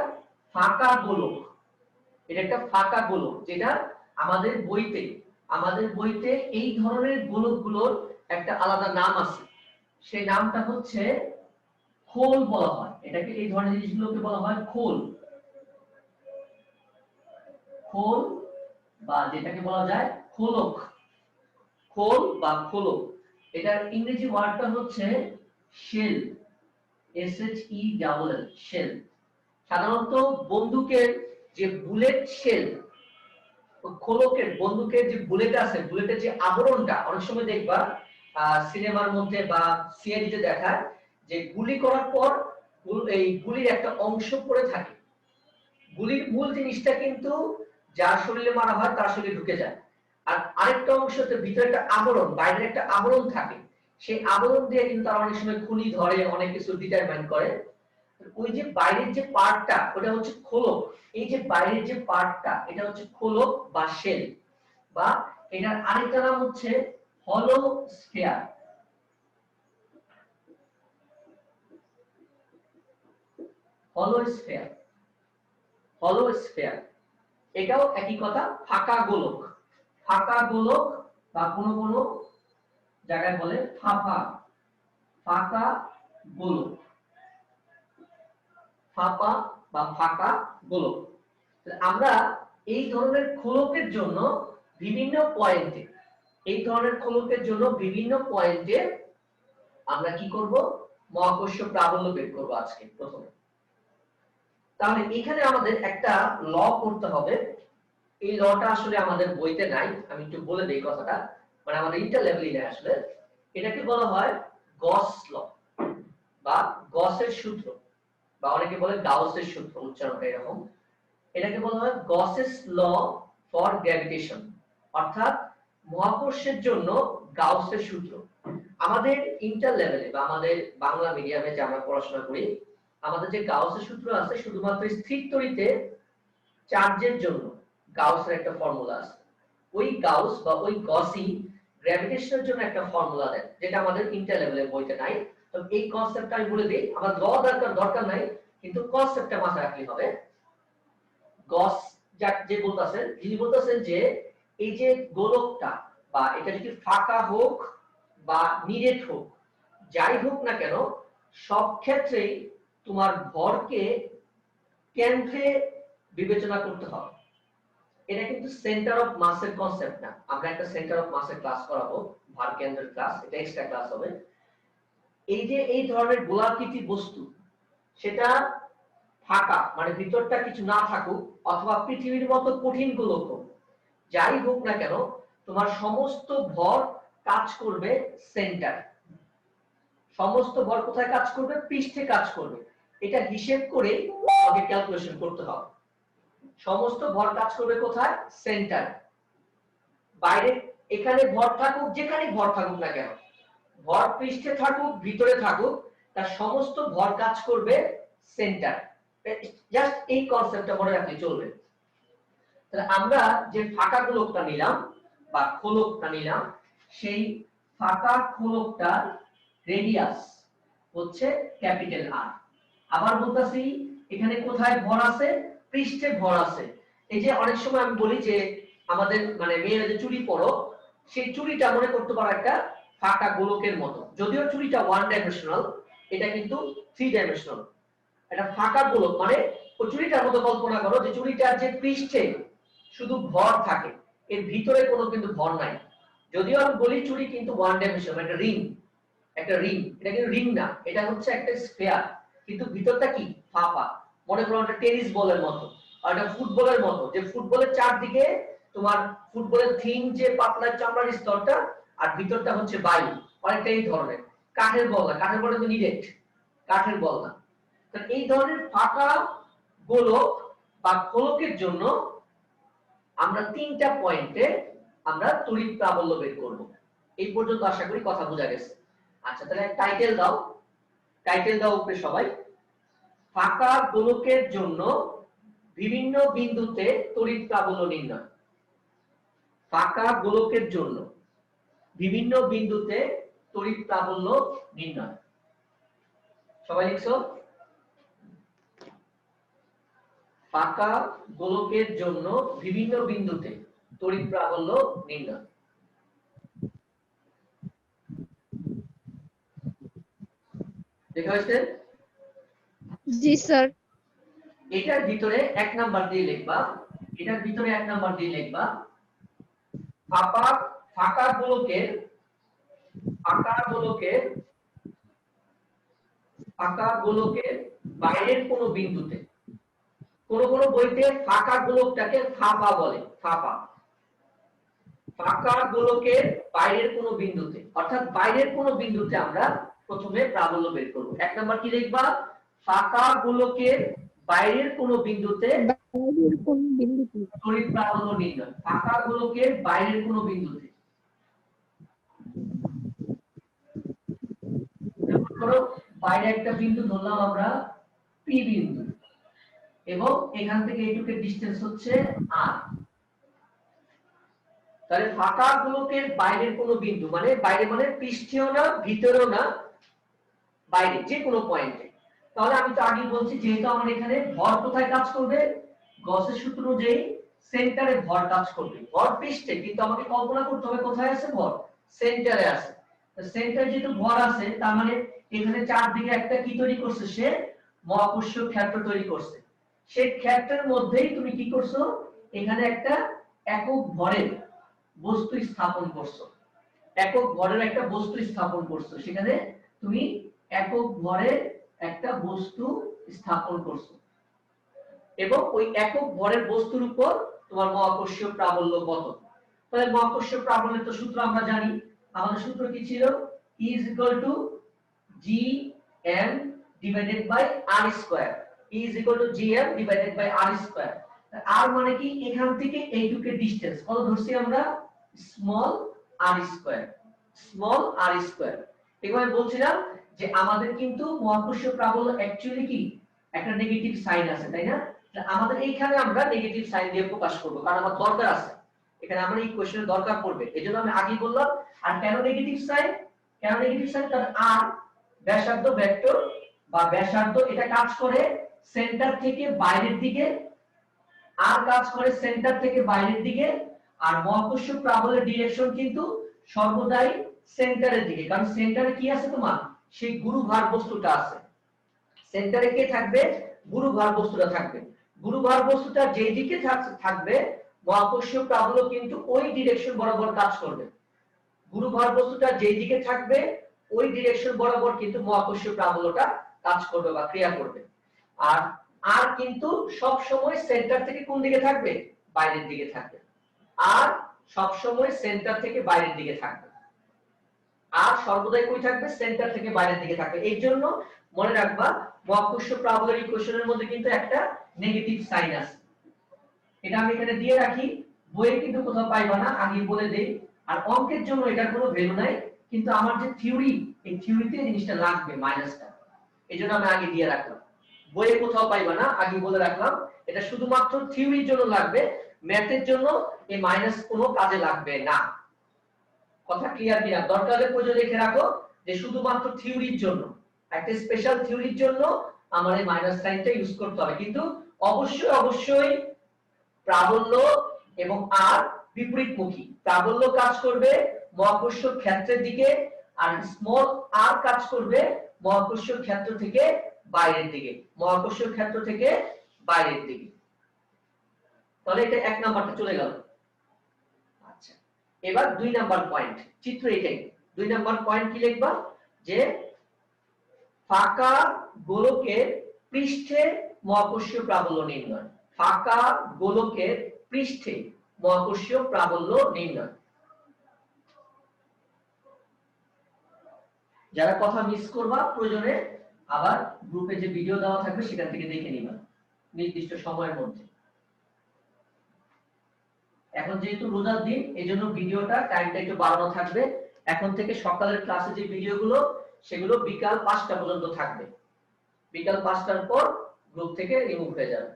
S1: ফাঁকা গোলক যেটা আমাদের বইতে এই ধরনের গোলকগুলোর একটা আলাদা নাম আছে সেই নামটা হচ্ছে খোল বলা হয় এটাকে এই ধরনের জিনিসগুলোকে বলা হয় খোল বা যেটাকে বলা যায় খোলক খোল বা খোলক এটার ইংরেজি ওয়ার্ডটা হচ্ছে শেল SHELL শেল সাধারণত বন্দুকের যে বুলেট শেল, খোলকের বন্দুকের যে বুলেট আছে, বুলেটের যে আবরণটা অনেক সময় দেখবা সিনেমার মধ্যে বা সিআইডিতে দেখায় যে গুলি করার পর এই গুলির একটা অংশ পড়ে থাকে। গুলির মূল জিনিসটা কিন্তু যার শরীরে মারা হয় তার শরীরে ঢুকে যায়, আর আরেকটা অংশতে ভিতরে একটা আবরণ, বাইরের একটা আবরণ থাকে, সেই আবরণ দিয়ে কিন্তু তারা অনেক সময় খুনি ধরে, অনেক কিছু ডিটারমাইন করে। ওই যে বাইরের যে পার্টটা ওটা হচ্ছে খোলক, এই যে বাইরের যে পার্টটা এটা হচ্ছে খোলক বা শেল, বা এটার আরেকটা নাম হচ্ছে হলো স্ফিয়ার। হলো স্ফিয়ার, হলো স্ফিয়ার এটাও একই কথা, ফাঁকা গোলক। ফাঁকা গোলক বা কোনো কোনো জায়গায় বলে ফাঁপা, ফাঁকা গোলক, ফাঁপা বা ফাঁকা গোলক। আমরা এই ধরনের খোলকের জন্য বিভিন্ন পয়েন্টে, এই ধরনের খোলকের জন্য বিভিন্ন পয়েন্টে আমরা কি করব, মহাকর্ষীয় প্রাবল্য বের করব আজকে প্রথমে। তাহলে এখানে আমাদের একটা ল করতে হবে, এই লটা আসলে আমাদের বইতে নাই, আমি একটু বলে দেই কথাটা, মানে আমাদের ইন্টার লেভেলই নাই আসলে। এটাকে বলা হয় গস ল বা গসের সূত্র, বা অনেকে বলে গাউসের সূত্র, উচ্চারণটা এরকম। এটাকে বলা হয় গসেস ল ফর গ্র্যাভিটেশন, অর্থাৎ মহাকর্ষের জন্য গাউসের সূত্র। আমাদের ইন্টার লেভেলে বা আমাদের বাংলা মিডিয়ামে যে আমরা পড়াশোনা করি, আমাদের যে গাউসের সূত্র আছে শুধুমাত্র স্থির তড়িতে চার্জের জন্য গাউসের একটা ফর্মুলা আছে। ওই গাউস বা ওই গসই গ্র্যাভিটেশনের জন্য একটা ফর্মুলা দেয়, যেটা আমাদের ইন্টার লেভেলের বইতে নাই। তো এই কনসেপ্টটা আমি বলে দিই, আমার ল দরকার নাই, কিন্তু কনসেপ্টটা মাথায় রাখলে হবে। গস যে বলতেছেন, যিনি বলতেছেন যে এই যে গোলকটা বা এটা যদি ফাঁকা হোক বা নিরেট হোক, যাই হোক না কেন, সব ক্ষেত্রেই তোমার ভরকে কেন্দ্রে বিবেচনা করতে হবে। এটা কিন্তু সেন্টার অফ মাসের কনসেপ্ট না, আমরা একটা সেন্টার অফ মাসের ক্লাস করাবো, ভার কেন্দ্রের ক্লাস, এটা এক্সট্রা ক্লাস হবে। এই যে এই ধরনের গোলাকৃতি বস্তু, সেটা ফাঁকা মানে ভিতরটা কিছু না থাকুক, অথবা পৃথিবীর মতো কঠিন গোলক হোক, যাই হোক না কেন, তোমার সমস্ত ভর কাজ করবে সেন্টার। সমস্ত ভর কোথায় কাজ করবে? পৃষ্ঠে কাজ করবে। এটা হিসেব করে আমাকে ক্যালকুলেশন করতে হবে। সমস্ত ভর কাজ করবে কোথায়? সেন্টার। বাইরে এখানে ভর থাকুক, যেখানে ভর থাকুক না কেন, ভর পৃষ্ঠে থাকুক ভিতরে থাকুক, তার সমস্ত ভর কাজ করবে সেন্টার। জাস্ট এই কনসেপ্টটা মনে রাখলে চলবে। তাহলে আমরা যে ফাঁকা গোলকটা নিলাম বা খোলকটা নিলাম, সেই ফাঁকা খোলকটার রেডিয়াস হচ্ছে ক্যাপিটাল আর। আবার বলতাছি, এখানে কোথায় ভর আছে? পৃষ্ঠে ভর আছে। এই যে অনেক সময় আমি বলি যে আমাদের মানে মেয়েরা যে চুড়ি পরো, সেই চুড়িটা মনে করতে পারো একটা ফাঁকা গোলকের মতো, যদিও চুড়িটা ওয়ান ডাইমেনশনাল, এটা কিন্তু থ্রি ডাইমেনশনাল। এটা ফাঁকা গোলক মানে ওই চুড়িটার মতো কল্পনা করো যে চুড়িটার যে পৃষ্ঠে শুধু ভর থাকে, এর ভিতরে কোনো কিন্তু ভর নাই। যদিও আমি বলি চুড়ি কিন্তু ওয়ান ডাইমেনশনাল, একটা রিং, একটা রিং, এটা কিন্তু রিং না, এটা হচ্ছে একটা স্ফিয়ার, কিন্তু ভিতরটা কি? ফাঁপা। মনে করো একটা টেনিস বলের মতো, আর একটা ফুটবলের মতো, যে ফুটবলের চারদিকে তোমার ফুটবলের থিম যে পাতলা চামড়ার স্তরটা, আর ভিতরটা হচ্ছে বায়ু, অনেকটা এই ধরনের। কাঠের বল না, কাঠের বল কিন্তু নিরেট, কাঠের বল না। এই ধরনের ফাঁকা গোলক বা খোলকের জন্য আমরা তিনটা পয়েন্টে আমরা তড়িৎ প্রাবল্য বের করব। এই পর্যন্ত আশা করি কথা বোঝা গেছে। আচ্ছা, তাহলে টাইটেল দাও, টাইটেল দাও উপরে সবাই। ফাঁকা গোলকের জন্য বিভিন্ন বিন্দুতে তড়িৎ প্রাবল্য নির্ণয়। ফাঁকা গোলকের জন্য বিভিন্ন বিন্দুতে তড়িৎ প্রাবল্য নির্ণয়। সবাই লিখছো? ফাঁকা গোলকের জন্য বিভিন্ন বিন্দুতে তড়িৎ প্রাবল্য নির্ণয়। দেখা হয়েছে?
S2: জি স্যার।
S1: এটার ভিতরে 1 নাম্বার দিয়ে লিখবা, এটার ভিতরে 1 নাম্বার দিয়ে লিখবা ফাঁকা গোলকের বাইরের কোনো বিন্দুতে, কোন কোন বইতে ফাঁকা গোলকটাকে ফাঁপা বলে, ফাঁপা। ফাঁকা গোলকের বাইরের কোন বিন্দুতে, অর্থাৎ বাইরের কোন বিন্দুতে আমরা প্রথমে প্রাবল্য বের করব। এক নাম্বার কি লিখবা? ফাঁকা গোলকের বাইরের কোন বিন্দুতে
S2: বাইরের কোন বিন্দুতে
S1: তড়িৎ প্রাবল্য নির্ণয়। ফাঁকা গোলকের বাইরের কোন বিন্দুতে, ধরো বাইরে একটা বিন্দু ধরলাম আমরা পি বিন্দু, এবং এখান থেকে এইটুকের ডিসটেন্স হচ্ছে আর। তাহলে ফাঁকা গোলকের বাইরের কোন বিন্দু, মানে বাইরে মানে পৃষ্ঠেও না ভিতরেও না, বাইরে যে কোনো পয়েন্টে। তাহলে আমি তো আগেই বলছি, যেহেতু আমার এখানে ভর কোথায় কাজ করবে, গসের সূত্র অনুযায়ী সেন্টারে ভর কাজ করবে। ভর পৃষ্ঠে, কিন্তু আমাকে কল্পনা করতে হবে কোথায় আছে ভর, সেন্টারে আছে। তো সেন্টারে যেহেতু ভর আছে, তার মানে এখানে চারদিকে একটা কি তৈরি করছে, সে মহাকর্ষীয় ক্ষেত্র তৈরি করছে। সেই ক্ষেত্রের মধ্যেই তুমি কি করছো, এখানে একটা একক ভরের বস্তু স্থাপন করছো। একক ভরের একটা বস্তু স্থাপন করছো, সেখানে তুমি একক ভরের একটা বস্তু স্থাপন করছো, এবং ওই একক ভরের বস্তুর উপর তোমার মহাকর্ষীয় প্রাবল্য কত। তাহলে মহাকর্ষীয় প্রাবল্যের তো সূত্র আমরা জানি। আমাদের সূত্র কি ছিল? E is equal to Gm divided by R square. E is equal to Gm divided by R square. আর মানে কি, এখান থেকে এইটুকের ডিসটেন্স কত ধরছি আমরা, small r square, small r square. এভাবে বলছিলাম যে আমাদের কিন্তু মহাকর্ষীয় প্রাবল্য অ্যাকচুয়ালি কি একটা নেগেটিভ সাইন আছে, তাই না? আমাদের এইখানে আমরা নেগেটিভ সাইন দিয়ে প্রকাশ করব, কারণ আমার দরকার আছে, এখানে আমার এই কোশ্চেনের দরকার পড়বে, এজন্য আমি আগেই বললাম। আর কেন নেগেটিভ সাইন, কেন নেগেটিভ সাইন? কারণ আর ব্যাসার্ধ ভেক্টর বা ব্যাসার্ধ, এটা কাজ করে সেন্টার থেকে বাইরের দিকে, আর কাজ করে সেন্টার থেকে বাইরের দিকে। আর মহাকর্ষীয় প্রাবল্যের ডিরেকশন কিন্তু সর্বদাই সেন্টারের দিকে, কারণ সেন্টারে কি আছে তোমার, সেই গুরুভার বস্তুটা আছে। সেন্টারে কে থাকবে, গুরুভার বস্তুটা থাকবে। গুরুভার বস্তুটা যেই দিকে থাকবে, মহাকর্ষীয় প্রাবল্য কিন্তু ওই ডিরেকশন বরাবর কাজ করবে। গুরুভার বস্তুটা যেই দিকে থাকবে, ওই ডিরেকশন বরাবর কিন্তু মহাকর্ষীয় প্রাবল্যটা কাজ করবে বা ক্রিয়া করবে। আর আর কিন্তু সব সময় সেন্টার থেকে কোন দিকে থাকবে, বাইরের দিকে থাকবে। আর সব সময় সেন্টার থেকে বাইরের দিকে থাকবে। আর সর্বদাই কই থাকবে, সেন্টার থেকে বাইরের দিকে থাকবে। এই জন্য মনে রাখবা, মহাকর্ষীয় প্রাবল্যের ইকুয়েশনের মধ্যে কিন্তু একটা নেগেটিভ সাইন আছে। এটা আমি এখানে দিয়ে রাখি, বইয়ে কিন্তু কোথাও পাইবা না, আগে বলে দেই। আর অঙ্কের জন্য এটার কোনো ভ্যালু নাই, কিন্তু আমার যে থিওরি, এই থিওরিতে এই জিনিসটা লাগবে, মাইনাসটা। এজন্য আমি আগে দিয়ে রাখলাম, বইয়ে কোথাও পাইবা না, আগে বলে রাখলাম। এটা শুধুমাত্র থিওরির জন্য লাগবে, ম্যাথের জন্য এই মাইনাস কোনো কাজে লাগবে না। কথা ক্লিয়ার কিনা? দরকার হলে প্রয়োজন লিখে রাখো যে শুধুমাত্র থিওরির জন্য, একটা স্পেশাল থিওরির জন্য আমার এই মাইনাস সাইনটা ইউজ করতে হবে। কিন্তু অবশ্যই অবশ্যই প্রাবল্য এবং আর বিপরীতমুখী। প্রাবল্য কাজ করবে মহাকর্ষীয় ক্ষেত্রের দিকে, আর স্মল আর কাজ করবে মহাকর্ষীয় ক্ষেত্র থেকে বাইরের দিকে, মহাকর্ষীয় ক্ষেত্র থেকে বাইরের দিকে। তাহলে এটা এক নাম্বারটা চলে গেল। আচ্ছা, এবার 2 নাম্বার পয়েন্ট, চিত্র এটাই। 2 নাম্বার পয়েন্ট কি লিখবা, যে ফাঁকা গোলকের পৃষ্ঠে মহাকর্ষীয় প্রাবল্য নির্ণয়। ফাঁকা গোলকের পৃষ্ঠে মহাকর্ষীয় প্রাবল্য নির্ণয়। যারা কথা মিস করবা, প্রয়োজনে আবার গ্রুপে যে ভিডিও দেওয়া থাকবে সেখান থেকে দেখে নিবা নির্দিষ্ট সময়ের মধ্যে। এখন যেহেতু রোজার দিন, এজন্য ভিডিওটা টাইমটা একটু বাড়ানো থাকবে। এখন থেকে সকালের ক্লাসে যে ভিডিওগুলো, সেগুলো বিকাল 5টা পর্যন্ত থাকবে। বিকাল 5টার পর গ্রুপ থেকে রিমুভ হয়ে যাবে।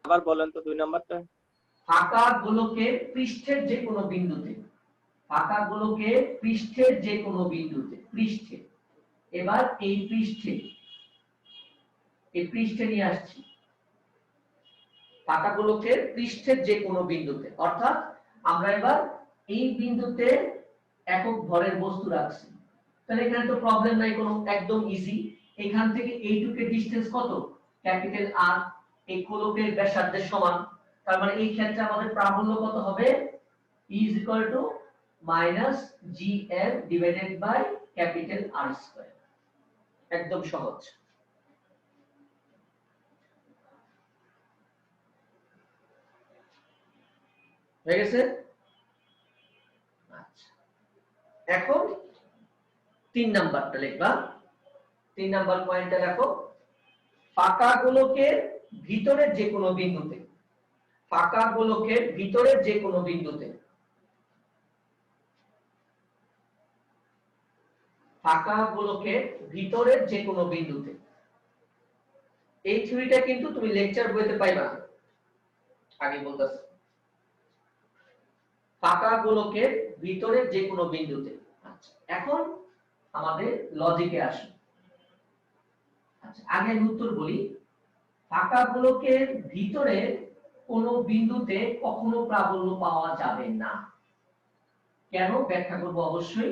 S6: আবার বলেন তো 2 নাম্বারটা।
S1: ফাঁকা গোলকের পৃষ্ঠের যে কোনো বিন্দুতে, ফাঁকা গোলকের পৃষ্ঠের যে কোনো বিন্দুতে, পৃষ্ঠে, এবার এই পৃষ্ঠে নিয়ে আসছি, ফাঁকা গোলকের পৃষ্ঠের যে কোনো বিন্দুতে, অর্থাৎ আমরা এবার এই বিন্দুতে একক ভরের বস্তু রাখছি। তাহলে এখানে তো প্রবলেম নাই কোনো, একদম ইজি। এখান থেকে এইটুকের ডিসটেন্স কত, ক্যাপিটাল আর, এই গোলকের ব্যাসার্ধের সমান। তার মানে এই ক্ষেত্রে আমাদের প্রাবল্য কত হবে, E is equal to minus Gm divided by capital R square। একদম সহজ। হয়ে গেছে? আচ্ছা, এখন 3 নাম্বারটা লিখবা। 3 নাম্বার পয়েন্টটা দেখো, ফাঁকা গোলকের ভিতরের যে কোনো বিন্দুতে, ফাঁকা গোলকের ভিতরের যে কোনো বিন্দুতে, ফাঁকা গোলকের ভিতরের যে কোনো বিন্দুতে, এই থিওরিটা কিন্তু তুমি লেকচার বইতে পাইবা না, আগে বলতেছি। ফাঁকা গোলকের ভিতরের যে কোনো বিন্দুতে। আচ্ছা, এখন আমাদের লজিকে আসি। আচ্ছা, আগে আমি উত্তর বলি। ফাঁকা গোলকের ভিতরে কোনো বিন্দুতে কখনো প্রাবল্য পাওয়া যাবে না। কেন ব্যাখ্যা করব অবশ্যই।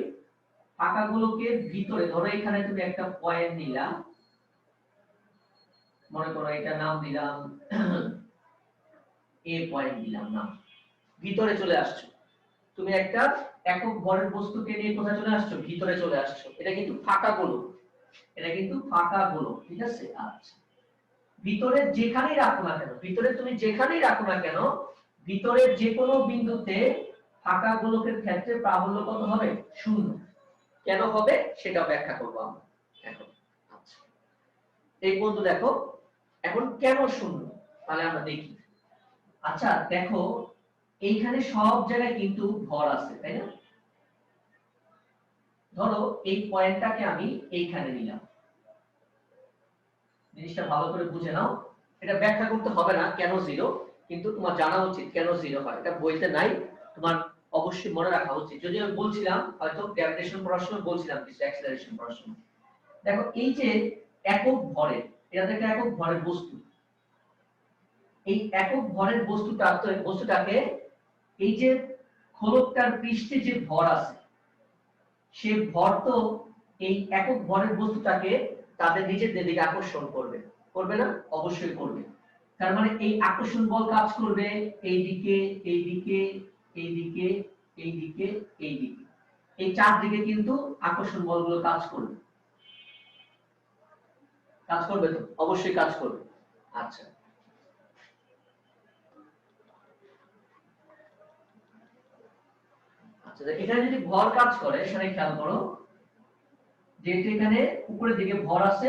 S1: ফাঁকা গোলকের ভিতরে, ধরো এখানে তুমি একটা পয়েন্ট নিলা, মনে করো এটা নাম দিলাম এ পয়েন্ট দিলাম নাম, ভিতরে চলে আসছো তুমি, একটা একক ভরের বস্তুকে নিয়ে কোথায় চলে আসছো? ভিতরে চলে আসছো। এটা কিন্তু ফাঁকা গোলক, এটা কিন্তু ফাঁকা গোলক, ঠিক আছে? আচ্ছা, ভিতরে যেখানেই রাখো না কেন, ভিতরে তুমি যেখানেই রাখো না কেন, ভিতরের যে কোনো বিন্দুতে ফাঁকা গোলকের ক্ষেত্রে প্রাবল্য কত হবে? 0। কেন হবে সেটা ব্যাখ্যা করব আমরা এখন। আচ্ছা, এই পর্যন্ত দেখো। এখন কেন 0 তাহলে আমরা দেখি। আচ্ছা দেখো, এইখানে সব জায়গায় কিন্তু ভর আছে, তাই না? ধরো এই পয়েন্টটাকে আমি এইখানে নিলাম, জিনিসটা ভালো করে বুঝে নাও। এটা ব্যাখ্যা করতে হবে না কেন 0, কিন্তু তোমার জানা উচিত কেন 0 হয়। এটা বইতে নাই, তোমার অবশ্যই মনে রাখা উচিত। যদি আমি বলছিলাম হয়তো গ্র্যাভিটেশন পড়ার সময় বলছিলাম কিছু, অ্যাক্সিলারেশন পড়ার সময়। দেখো এই যে একক ভরের, এটা থেকে একক ভরের বস্তু, এই একক ভরের বস্তুটাকে এই যে খোলকটার পৃষ্ঠে যে ভর আছে, সে ভর তো এই একক ভরের বস্তুটাকে তাদের নিজেদের দিকে আকর্ষণ করবে, করবে না? অবশ্যই করবে। তার মানে এই আকর্ষণ বল কাজ করবে এইদিকে, এইদিকে, এইদিকে, এইদিকে, এইদিকে, এই চারদিকে কিন্তু আকর্ষণ বলগুলো কাজ করবে। কাজ করবে তো? অবশ্যই কাজ করবে। আচ্ছা, আচ্ছা, এখানে যদি ভর কাজ করে, এখানে খেয়াল করো, যেহেতু এখানে উপরের দিকে ভর আছে,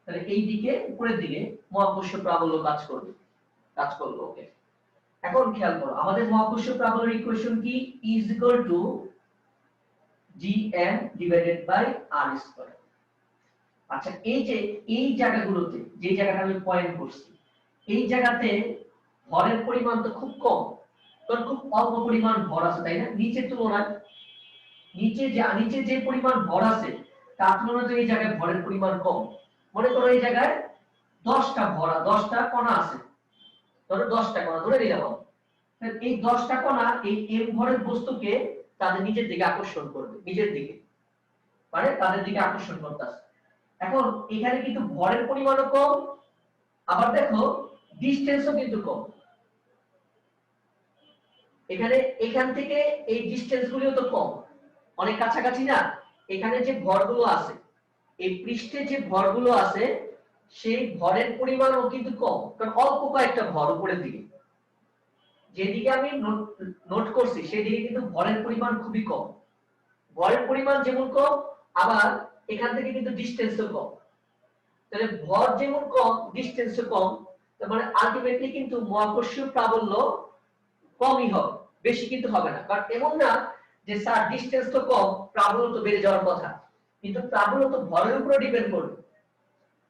S1: তাহলে এই দিকে উপরের দিকে মহাকর্ষীয় প্রাবল্য কাজ করবে, কাজ করবে। ওকে, এখন খেয়াল করো, আমাদের মহাকর্ষীয় প্রাবল্যের ইকুয়েশন কি? E = gm divided by r square. আচ্ছা, এই যে এই জায়গাগুলোতে, যে জায়গাটা আমি পয়েন্ট করছি, এই জায়গাতে ভরের পরিমাণ তো খুব কম, কারণ খুব অল্প পরিমাণ ভর আছে, তাই না? নিচের তুলনায়, নিচে যে পরিমাণ ভর আছে তার তুলনায় তো এই জায়গায় ভরের পরিমাণ কম। মনে করো এই জায়গায় 10টা ভর, 10টা কণা আছে, ধরো 10টা কণা ধরে নিলাম। এই 10টা কণা এই m ভরের বস্তুকে তাদের নিজের দিকে আকর্ষণ করবে, নিজের দিকে, মানে তাদের দিকে আকর্ষণ করতেছে। এখন এখানে কিন্তু ভরের পরিমাণও কম, আবার দেখো ডিসটেন্সও কিন্তু কম। এখানে এখান থেকে এই ডিসটেন্স গুলিও তো কম, অনেক কাছাকাছি না? এখানে যে ভরগুলো আছে, এই পৃষ্ঠে যে ভরগুলো আছে, সেই ভরের পরিমাণও কিন্তু কম, কারণ অল্প কয়েকটা ভর উপরের দিকে, যেদিকে আমি নোট করছি সেদিকে কিন্তু ভরের পরিমাণ খুবই কম। ভরের পরিমাণ যেমন কম, আবার এখান থেকে কিন্তু ডিসটেন্সও কম। তাহলে ভর যেমন কম, ডিসটেন্সও কম, তার মানে আলটিমেটলি কিন্তু মহাকর্ষীয় প্রাবল্য কমই হবে, বেশি কিন্তু হবে না। কারণ এমন না যে স্যার ডিসটেন্স তো কম, প্রাবল্য তো বেড়ে যাওয়ার কথা, কিন্তু প্রাবল্য তো ভরের উপরে ডিপেন্ড করবে।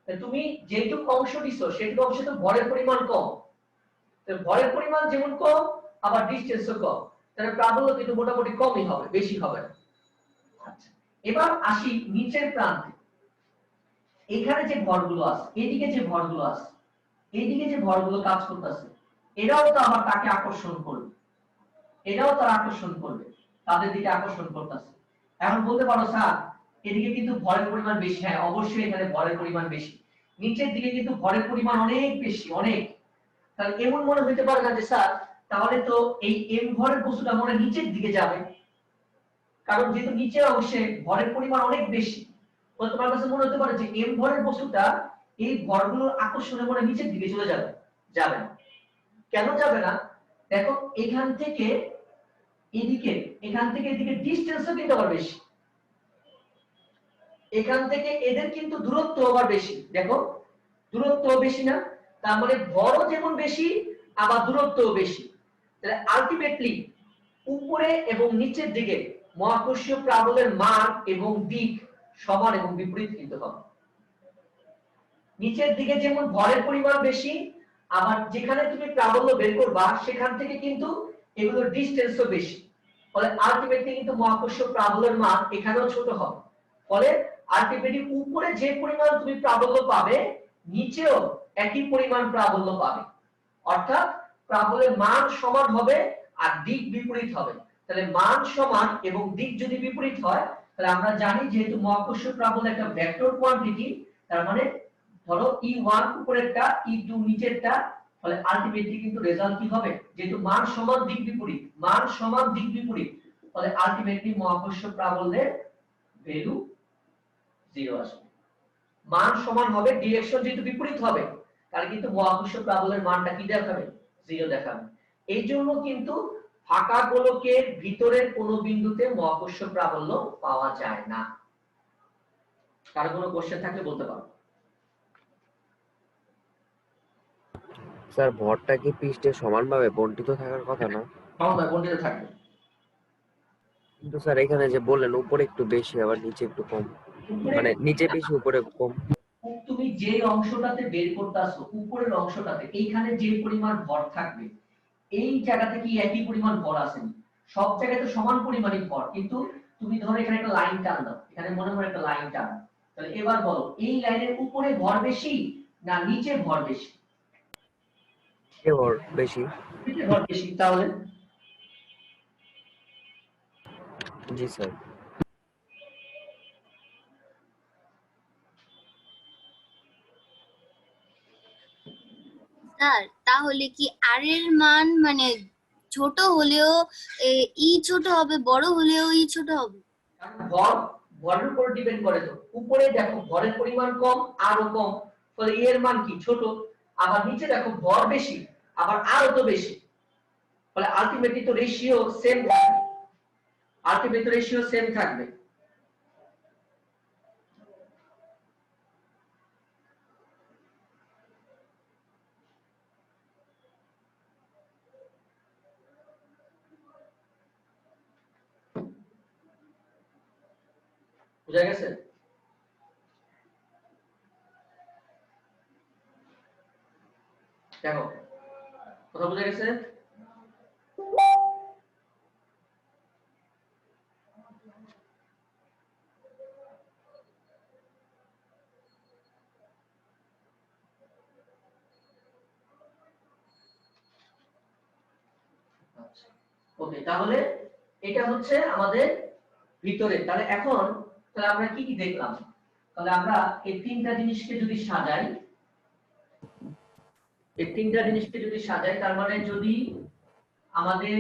S1: তুমি যেটুকু অংশ দিছো সেটুকু অংশে তো ভরের পরিমাণ কম, ভরের পরিমাণ যেমন কম, আবার ডিসটেন্সও কম, তাহলে প্রাবল্য কিন্তু মোটামুটি কমই হবে, বেশি হবে না। আচ্ছা, এবার আসি নিচের প্রান্তে। এখানে যে ভরগুলো আছে, এদিকে যে ভরগুলো আছে, এইদিকে যে ভরগুলো কাজ করতেছে, এরাও তো আবার তাকে আকর্ষণ করবে, এরাও তার আকর্ষণ করবে, তাদের দিকে আকর্ষণ করতেছে। এখন বলতে পারো স্যার এদিকে কিন্তু ভরের পরিমাণ বেশি। হ্যাঁ, অবশ্যই এখানে ভরের পরিমাণ বেশি, নিচের দিকে কিন্তু ভরের পরিমাণ অনেক বেশি, অনেক। তাহলে এমন মনে হতে পারে না যে স্যার তাহলে তো এই m ভরের বস্তুটা মনে নিচের দিকে যাবে, কারণ যেহেতু নিচের অংশে ভরের পরিমাণ অনেক বেশি, তো তোমার কাছে মনে হতে পারে যে m ভরের বস্তুটা এই ভরগুলোর আকর্ষণে মনে নিচের দিকে চলে যাবে। যাবে না। কেন যাবে না? দেখো এখান থেকে এদিকে এখান থেকে এদিকে ডিসটেন্সও কিন্তু আবার বেশি, এখান থেকে এদের কিন্তু দূরত্ব আবার বেশি, দেখো দূরত্ব বেশি না, তার মানে ভরও যেমন বেশি আবার দূরত্বও বেশি। তাহলে আলটিমেটলি উপরে এবং নিচের দিকে মহাকর্ষীয় প্রাবল্যের মান এবং দিক সমান এবং বিপরীত কিন্তু হবে। নিচের দিকে যেমন ভরের পরিমাণ বেশি, আবার যেখানে তুমি প্রাবল্য বের করবা সেখান থেকে কিন্তু এগুলোর ডিসটেন্সও বেশি, ফলে আলটিমেটলি কিন্তু মহাকর্ষীয় প্রাবল্যের মান এখানেও ছোট হবে। ফলে আলটিমেটলি উপরে যে পরিমাণ তুমি প্রাবল্য পাবে নিচেও একই পরিমাণ প্রাবল্য পাবে, অর্থাৎ প্রাবল্যের মান সমান হবে আর দিক বিপরীত হবে। তাহলে মান সমান এবং দিক যদি বিপরীত হয় তাহলে আমরা জানি যেহেতু মহাকর্ষীয় প্রাবল্য একটা ভেক্টর কোয়ান্টিটি, তার মানে ধরো E1 উপরেরটা E2 নিচেরটা, ফলে আলটিমেটলি কিন্তু রেজাল্ট কি হবে, যেহেতু মান সমান দিক বিপরীত, মান সমান দিক বিপরীত, ফলে আলটিমেটলি মহাকর্ষীয় প্রাবল্যের ভ্যালু 0 আসবে। মান সমান হবে, ডিরেকশন যেহেতু বিপরীত হবে তাহলে কিন্তু মহাকর্ষীয় প্রাবল্যের মানটা কি দেখাবে, 0 দেখাবে। এই জন্য কিন্তু ফাঁকা গোলকের ভিতরের কোনো বিন্দুতে মহাকর্ষীয় প্রাবল্য পাওয়া যায় না। কারো কোনো কোশ্চেন থাকলে বলতে পারো।
S7: স্যার ভরটা কি পৃষ্ঠে সমানভাবে বন্টিত থাকার কথা না?
S1: সমান বন্টিত থাকবে,
S7: কিন্তু স্যার এখানে যে বললেন উপরে একটু বেশি আবার নিচে একটু কম, মানে নিচে বেশি উপরে কম।
S1: তুমি যে অংশটাতে বের করতেছো উপরের অংশটাতে এইখানে যে পরিমাণ ভর থাকবে এই জায়গাতে কি একই পরিমাণ ভর আছে, সব জায়গায় তো সমান পরিমাণই ভর, কিন্তু তুমি ধরো এখানে একটা লাইন টান দাও, এখানে মনে মনে একটা লাইন টান, তাহলে এবার বলো এই লাইনের উপরে ভর বেশি না নিচে ভর বেশি?
S7: নিচে ভর বেশি।
S1: নিচে ভর বেশি, তাহলে
S7: জি স্যার।
S8: স্যার তাহলে কি আর এর মান মানে ছোট হলেও ই ছোট হবে, বড় হলেও ই ছোট হবে?
S1: কারণ ভর ভরের উপর ডিপেন্ড করে, তো উপরে দেখো ভরের পরিমাণ কম আরো কম, ফলে এর মান কি ছোট, আবার নিচে দেখো ভর বেশি আবার আরো তো বেশি, ফলে আলটিমেটলি তো রেশিও সেম থাকবে, আলটিমেটলি রেশিও সেম থাকবে। বুঝা গেছে? দেখো কথা বুঝা গেছে? ওকে, তাহলে এটা হচ্ছে আমাদের ভিতরে। তাহলে এখন তাহলে আমরা কি কি দেখলাম, তাহলে আমরা এই তিনটা জিনিসকে যদি সাজাই, এই তিনটা জিনিসকে যদি সাজাই তার মানে যদি আমাদের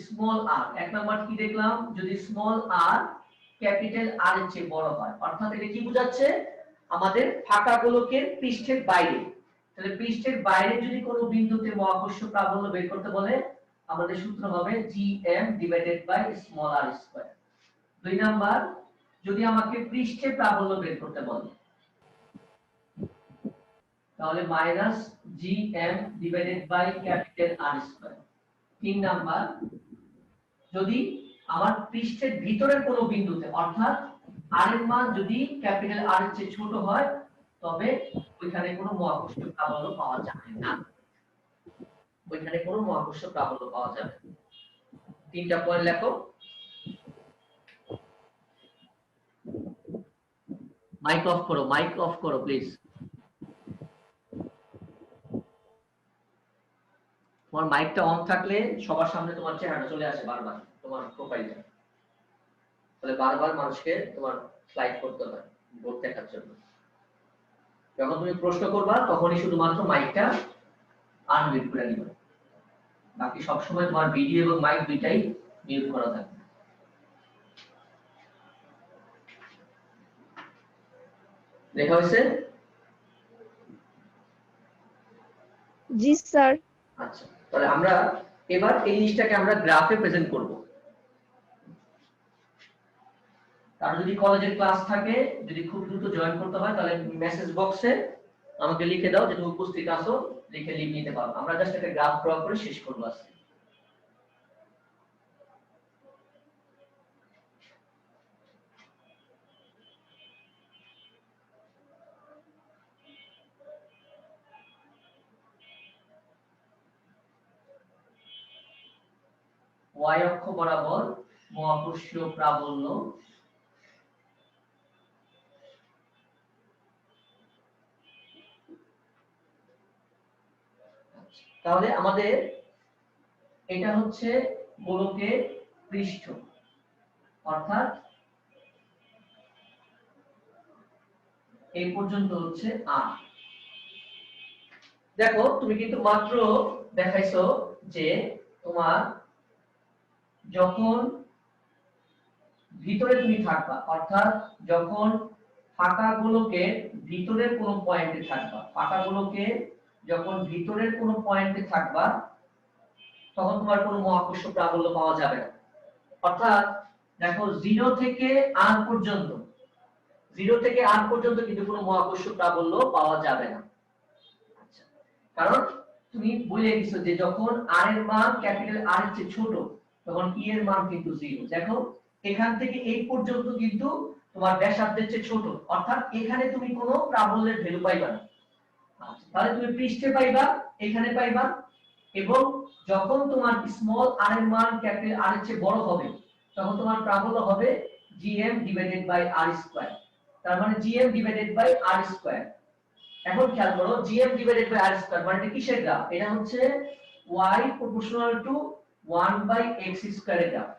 S1: স্মল আর, এক নাম্বার কি দেখলাম, যদি স্মল আর ক্যাপিটাল আর এর চেয়ে বড় হয়, অর্থাৎ এটা কি বোঝাচ্ছে আমাদের ফাঁকা গোলকের পৃষ্ঠের বাইরে, তাহলে পৃষ্ঠের বাইরে যদি কোনো বিন্দুতে মহাকর্ষীয় প্রাবল্য বের করতে বলে আমাদের সূত্র হবে gm divided by small R square. দুই নাম্বার যদি আমাকে পৃষ্ঠের প্রাবল্য বের করতে বলে তাহলে minus gm divided by capital R square. তিন নাম্বার যদি আমার পৃষ্ঠের ভিতরের কোনো বিন্দুতে অর্থাৎ আর এর মান যদি ক্যাপিটাল আর এর চেয়ে ছোট হয় তবে ওইখানে কোনো মহাকর্ষীয় প্রাবল্য পাওয়া যাবে না, ওইখানে কোনো মহাকর্ষীয় প্রাবল্য পাওয়া যাবে না। তিনটা পয়েন্ট লেখো। মাইক অফ করো, মাইক অফ করো প্লিজ। তোমার মাইকটা অন থাকলে সবার সামনে তোমার চেহারাটা চলে আসে বারবার, তোমার প্রোফাইলটা, তাহলে বারবার মানুষকে তোমার স্লাইড করতে হয় বোর্ড দেখার জন্য। যখন তুমি প্রশ্ন করবা তখনই শুধুমাত্র মাইকটা আনমিউট করে নিবে, বাকি সব সময় তোমার ভিডিও এবং মাইক দুইটাই মিউট করা থাকবে। লেখা হয়েছে?
S2: জি স্যার।
S1: আচ্ছা, তাহলে আমরা এবার এই জিনিসটাকে আমরা গ্রাফে প্রেজেন্ট করব। কারণ যদি কলেজের ক্লাস থাকে, যদি খুব দ্রুত জয়েন করতে হয়, তাহলে মেসেজ বক্সে আমাকে লিখে দাও যে তুমি উপস্থিত আছো, লিখে লিভ নিতে পারো। আমরা জাস্ট একটা গ্রাফ ড্র করে শেষ করব আজকে। y অক্ষ বরাবর মহাকর্ষীয় প্রাবল্য তাহলে আমাদের এটা হচ্ছে গোলকের পৃষ্ঠ, অর্থাৎ এই পর্যন্ত হচ্ছে r। দেখো তুমি কিন্তু মাত্র দেখাইছো যে তোমার যখন ভিতরে তুমি থাকবা, অর্থাৎ যখন ফাঁকা গোলকের ভিতরের কোন পয়েন্টে থাকবা, ফাঁকা গোলকের যখন ভিতরের কোন পয়েন্টে থাকবা, তখন তোমার কোনো মহাকর্ষ প্রাবল্য পাওয়া যাবে না। অর্থাৎ দেখো 0 থেকে r পর্যন্ত, 0 থেকে r পর্যন্ত কিন্তু কোনো মহাকর্ষ প্রাবল্য পাওয়া যাবে না। আচ্ছা, কারণ তুমি বলে দিছো যে যখন r এর মান ক্যাপিটাল R এর চেয়ে ছোট, তখন e এর মান কিন্তু 0। দেখো এখান থেকে এই পর্যন্ত কিন্তু তোমার ব্যাসার্ধের চেয়ে ছোট, অর্থাৎ এখানে তুমি কোনো প্রাবল্যের ভ্যালু পাইবা না। আচ্ছা, তাহলে তুমি পৃষ্ঠে পাইবা, এখানে পাইবা, এবং যখন তোমার স্মল r এর মান ক্যাপিটাল R এর চেয়ে বড় হবে, তখন তোমার প্রাবল্য হবে gm divided by r square. তার মানে gm divided by r square. এখন খেয়াল করো, gm divided by r square মানে কিসের গ্রাফ? এটা হচ্ছে y proportional to 1 by x স্কয়ারের গ্রাফ,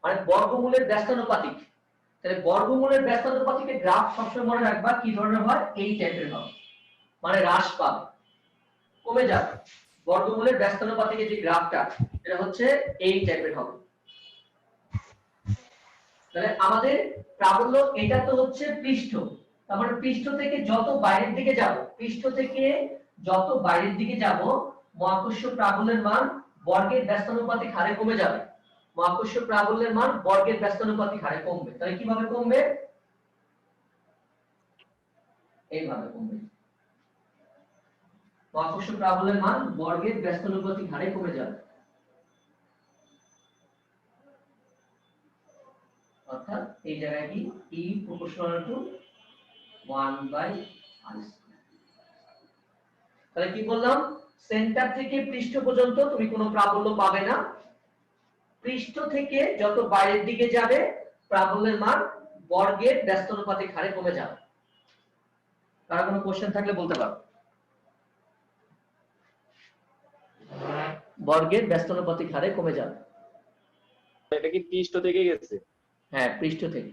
S1: মানে বর্গমূলের ব্যস্তানুপাতিক। তাহলে বর্গমূলের ব্যস্তানুপাতিকের গ্রাফ সবসময় মনে রাখবা কি ধরনের হয়, এই টাইপের হয়, মানে হ্রাস পাবে, কমে যাবে। বর্গমূলের ব্যস্তানুপাতিকের যে গ্রাফটা, এটা হচ্ছে এই টাইপের হবে। তাহলে আমাদের প্রাবল্য এটা তো হচ্ছে পৃষ্ঠ, তার মানে পৃষ্ঠ থেকে যত বাইরের দিকে যাব, পৃষ্ঠ থেকে যত বাইরের দিকে যাব, মহাকর্ষ প্রাবল্যের মান বর্গের ব্যস্তানুপাতিক হারে কমে যাবে। মহাকর্ষ প্রাবল্যের মান বর্গের ব্যস্তানুপাতিক হারে কমবে। তাহলে কিভাবে কমবে? এইভাবে কমবে। মহাকর্ষ প্রাবল্যের মান বর্গের ব্যস্তানুপাতিক হারে কমে যাবে, অর্থাৎ এই জায়গায় কি e proportional to 1 by r square. তাহলে কি বললাম, সেন্টার থেকে পৃষ্ঠ পর্যন্ত তুমি কোনো প্রাবল্য পাবে না, পৃষ্ঠ থেকে যত বাইরের দিকে যাবে প্রাবল্যের মান বর্গের ব্যস্তানুপাতিক হারে কমে যাবে। কারো কোনো কোশ্চেন থাকলে বলতে পারো। বর্গের ব্যস্তানুপাতিক হারে কমে যাবে।
S6: এটা কি পৃষ্ঠ থেকে গেছে?
S1: হ্যাঁ, পৃষ্ঠ থেকে।